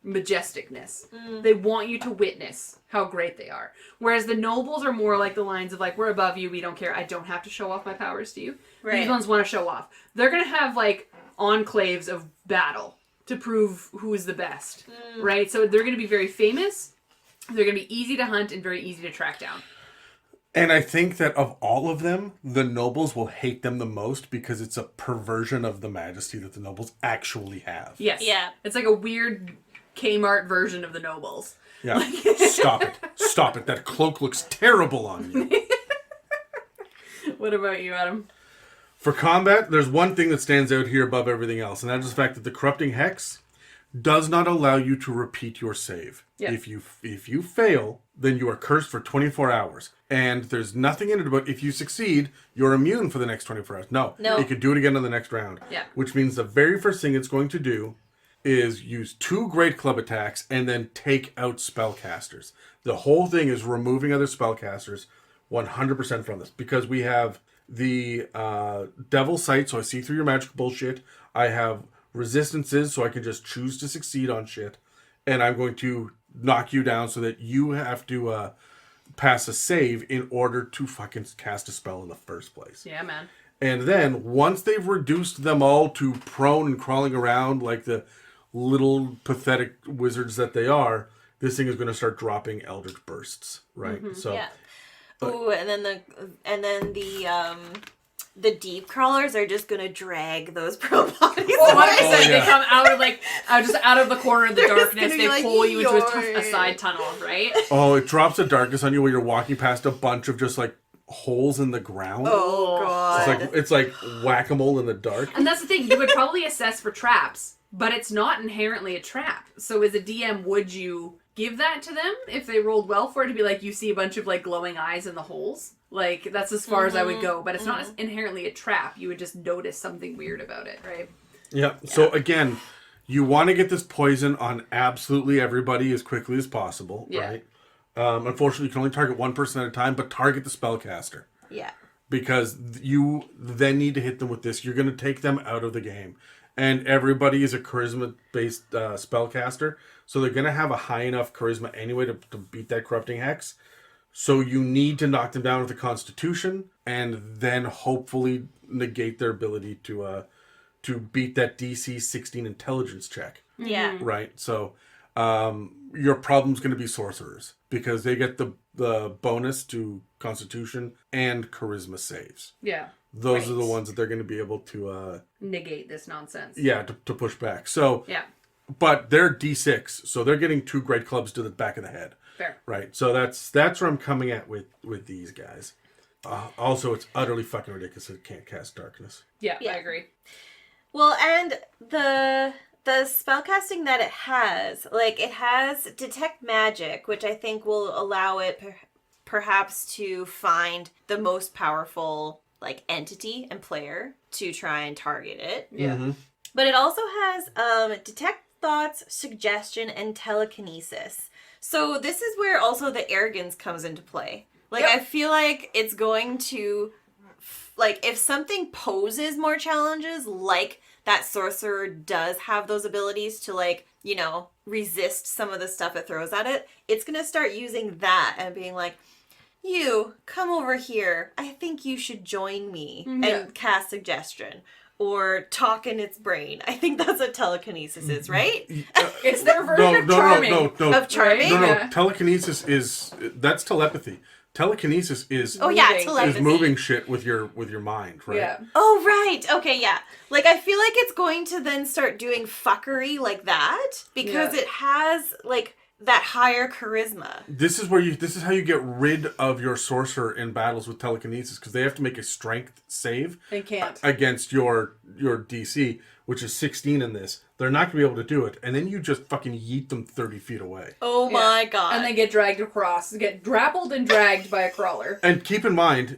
majesticness. They want you to witness how great they are. Whereas the nobles are more like the lines of like, we're above you, we don't care, I don't have to show off my powers to you. Right. These ones want to show off. They're going to have like enclaves of battle to prove who is the best, right? So they're going to be very famous, they're going to be easy to hunt and very easy to track down. And I think that of all of them, the nobles will hate them the most because it's a perversion of the majesty that the nobles actually have. Yes. Yeah. It's like a weird Kmart version of the nobles. Yeah. Stop it. Stop it. That cloak looks terrible on you. What about you, Adam? For combat, there's one thing that stands out here above everything else, and that is the fact that the Corrupting Hex does not allow you to repeat your save. Yeah. If you fail, then you are cursed for 24 hours. And there's nothing in it about if you succeed, you're immune for the next 24 hours. No. No. You could do it again on the next round. Yeah. Which means the very first thing it's going to do is use 2 Great Club attacks and then take out spellcasters. The whole thing is removing other spellcasters 100% from this. Because we have the Devil Sight, so I see through your magic bullshit. I have resistances, so I can just choose to succeed on shit. And I'm going to knock you down so that you have to pass a save in order to fucking cast a spell in the first place. Yeah, man. And then, once they've reduced them all to prone and crawling around like the little pathetic wizards that they are, this thing is going to start dropping Eldritch Bursts, right? So, Yeah. Ooh, and then the deep crawlers are just gonna drag those pro bodies. Well, what I away. said, yeah. they come out of like out of the corner of the They're just darkness. gonna be They like, pull you into a "Yoink." side tunnel, right? oh, it drops a darkness on you where you're walking past a bunch of just like holes in the ground. Oh god. It's like whack-a-mole in the dark. And that's the thing. You would probably assess for traps, but it's not inherently a trap. So as a DM, would you give that to them if they rolled well for it to be like you see a bunch of like glowing eyes in the holes? Like that's as far as I would go, but it's not inherently a trap. You would just notice something weird about it, right? Yeah. So again, you want to get this poison on absolutely everybody as quickly as possible, Yeah. right? Unfortunately, you can only target one person at a time, but target the spellcaster. Yeah. Because you then need to hit them with this. You're going to take them out of the game. And everybody is a charisma-based spellcaster, so they're going to have a high enough charisma anyway to beat that Corrupting Hex. So you need to knock them down with a Constitution, and then hopefully negate their ability to beat that DC 16 Intelligence check. Yeah. Right? So your problem's going to be sorcerers, because they get the bonus to Constitution and Charisma saves. Yeah. Those Right. are the ones that they're going to be able to Negate this nonsense. to push back. So Yeah. but they're D6, so they're getting 2 great clubs to the back of the head. Fair. Right. So that's where I'm coming at with these guys. Also, it's utterly fucking ridiculous that it can't cast darkness. Yeah, Yeah. I agree. Well, and the spellcasting that it has detect magic, which I think will allow it perhaps to find the most powerful like entity and player to try and target it. Yeah. But it also has detect thoughts, suggestion, and telekinesis. So this is where also the arrogance comes into play. Like, Yep. I feel like it's going to if something poses more challenges, like that sorcerer does have those abilities to, like, you know, resist some of the stuff it throws at it, it's going to start using that and being like, you, come over here. I think you should join me and cast suggestion. Or talk in its brain. I think that's what telekinesis is, right? It's their version of charming. No. Of charming? No. Yeah. Telekinesis that's telepathy. Telekinesis is telepathy. is moving shit with your mind, right? Yeah. Oh, right. Okay, yeah. Like, I feel like it's going to then start doing fuckery like that because it has, like, that higher charisma. This is how you get rid of your sorcerer in battles with telekinesis, because they have to make a strength save. They can't. Against your DC, which is 16 in this. They're not going to be able to do it. And then you just fucking yeet them 30 feet away. Oh my god. And they get dragged across. Get grappled and dragged by a crawler. And keep in mind,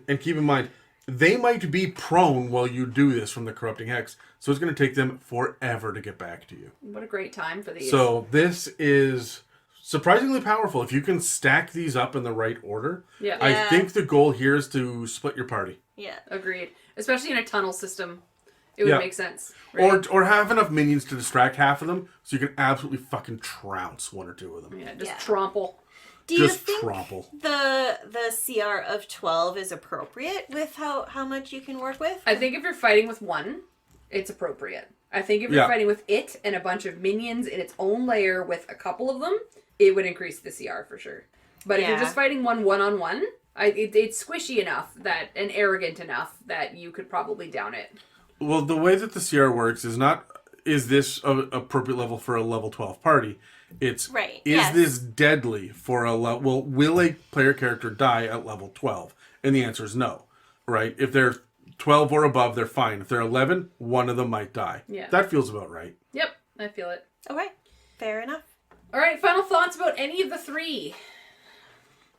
they might be prone while you do this from the Corrupting Hex. So it's going to take them forever to get back to you. What a great time for these. So this is surprisingly powerful. If you can stack these up in the right order, I think the goal here is to split your party. Yeah. Agreed. Especially in a tunnel system. It would make sense. Right? Or have enough minions to distract half of them so you can absolutely fucking trounce one or two of them. Yeah, just trample. Do you Just think trample. the CR of 12 is appropriate with how much you can work with? I think if you're fighting with one, it's appropriate. I think if you're fighting with it and a bunch of minions in its own layer with a couple of them, it would increase the CR for sure. But if you're just fighting one-on-one, it's squishy enough and arrogant enough that you could probably down it. Well, the way that the CR works is this an appropriate level for a level 12 party? It's, this deadly for a level... Well, will a player character die at level 12? And the answer is no, right? If they're 12 or above, they're fine. If they're 11, one of them might die. Yeah. That feels about right. Yep, I feel it. Okay, fair enough. All right, final thoughts about any of the three?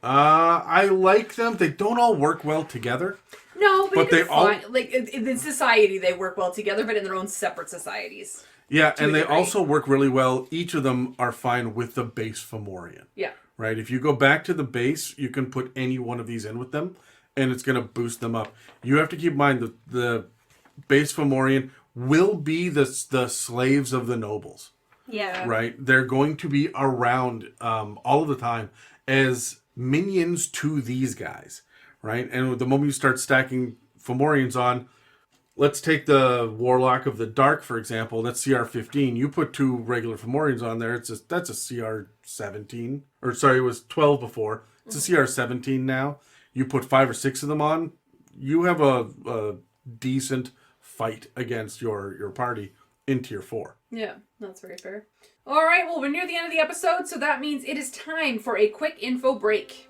I like them. They don't all work well together. No, but they all... Like, in society, they work well together, but in their own separate societies. Yeah, and they also work really well. Each of them are fine with the base Fomorian. Yeah. Right? If you go back to the base, you can put any one of these in with them, and it's going to boost them up. You have to keep in mind that the base Fomorian will be the slaves of the nobles. Yeah. Right? They're going to be around all of the time as minions to these guys. Right? And the moment you start stacking Fomorians on, let's take the Warlock of the Dark, for example. That's CR 15. You put 2 regular Fomorians on there. That's a CR 17. Or sorry, it was 12 before. It's a CR 17 now. You put 5 or 6 of them on. You have a decent fight against your party in tier 4. Yeah, that's very fair. All right, well, we're near the end of the episode, so that means it is time for a quick info break.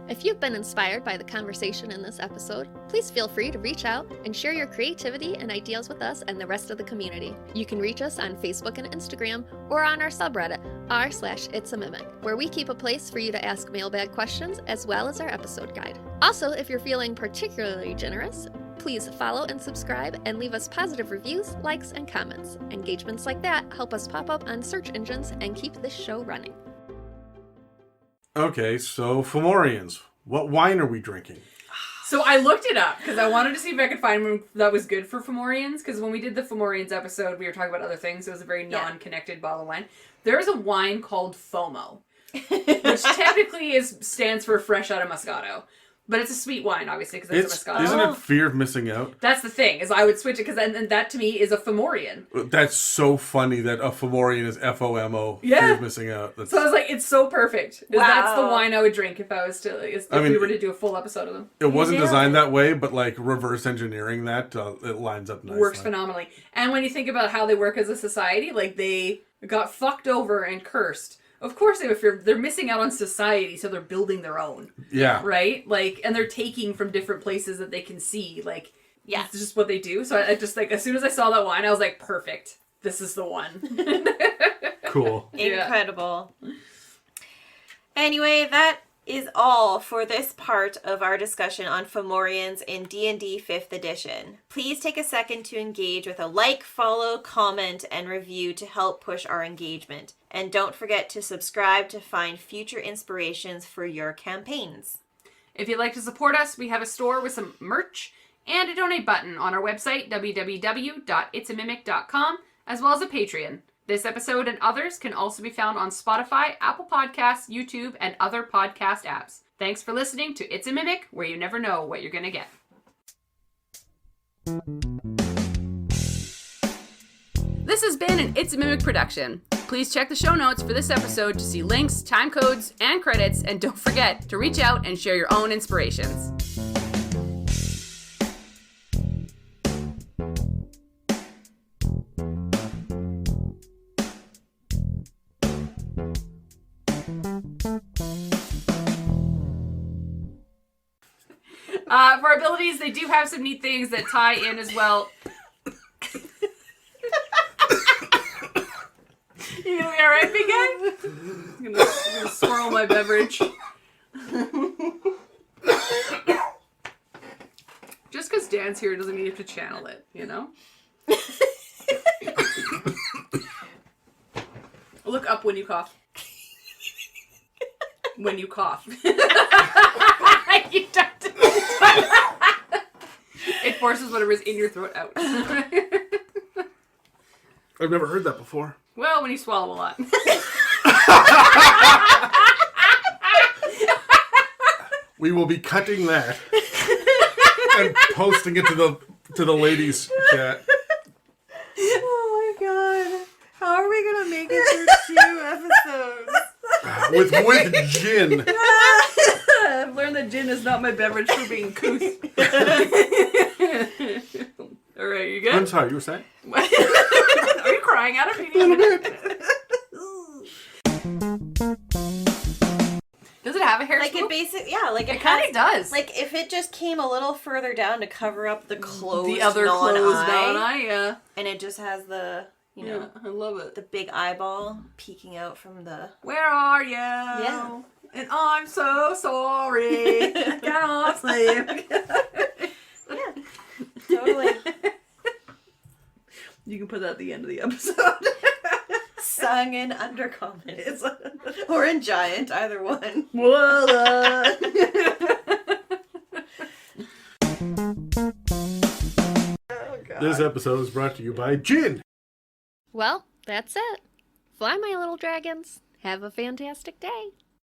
If you've been inspired by the conversation in this episode, please feel free to reach out and share your creativity and ideas with us and the rest of the community. You can reach us on Facebook and Instagram or on our subreddit, r/itsAmimic, where we keep a place for you to ask mailbag questions as well as our episode guide. Also, if you're feeling particularly generous, please follow and subscribe and leave us positive reviews, likes, and comments. Engagements like that help us pop up on search engines and keep this show running. Okay, so Fomorians. What wine are we drinking? So I looked it up because I wanted to see if I could find one that was good for Fomorians, because when we did the Fomorians episode, we were talking about other things. So it was a very non-connected bottle of wine. There is a wine called FOMO, which technically stands for Fresh Out of Moscato. But it's a sweet wine, obviously, because it's a Moscato. Isn't it fear of missing out? That's the thing, is I would switch it, because and that to me is a Fomorian. That's so funny that a Fomorian is FOMO, fear of missing out. So I was like, it's so perfect. Wow. That's the wine I would drink if I was to, if we were to do a full episode of them. It wasn't designed that way, but like reverse engineering that, it lines up nicely. Works phenomenally. And when you think about how they work as a society, like they got fucked over and cursed. Of course, if they're missing out on society, so they're building their own. Yeah. Right? Like, and they're taking from different places that they can see. Like, it's just what they do. So I just, like, as soon as I saw that wine, I was like, perfect. This is the one. Cool. Incredible. Anyway, that is all for this part of our discussion on Fomorians in D&D 5th edition. Please take a second to engage with a like, follow, comment, and review to help push our engagement. And don't forget to subscribe to find future inspirations for your campaigns. If you'd like to support us, we have a store with some merch and a donate button on our website, www.itsamimic.com, as well as a Patreon. This episode and others can also be found on Spotify, Apple Podcasts, YouTube, and other podcast apps. Thanks for listening to It's a Mimic, where you never know what you're going to get. This has been an It's a Mimic production. Please check the show notes for this episode to see links, time codes, and credits, and don't forget to reach out and share your own inspirations. For abilities, they do have some neat things that tie in as well. You gonna be alright, big guy? I'm gonna swirl my beverage. Just because Dan's here doesn't mean you have to channel it, you know? Look up when you cough. When you cough. You don't. It forces whatever's in your throat out. I've never heard that before. Well, when you swallow a lot. We will be cutting that and posting it to the ladies' chat. Oh my god. How are we gonna make it through 2 episodes? With gin. I've learned that gin is not my beverage for being couth. Alright, you good? I'm sorry, you were saying? Are you crying out of me? Does it have a hair Like swoop? it kind of does. Like if it just came a little further down to cover up the closed the other closed down eye, yeah. And it just has the, you know, I love it. the big eyeball peeking out from the... Where are you? Yeah. And I'm so sorry. I cannot sleep. Yeah, totally. You can put that at the end of the episode. Sung in undercommon. Or in giant, either one. Well done. Oh, God. This episode is brought to you by gin. Well, that's it. Fly, my little dragons. Have a fantastic day.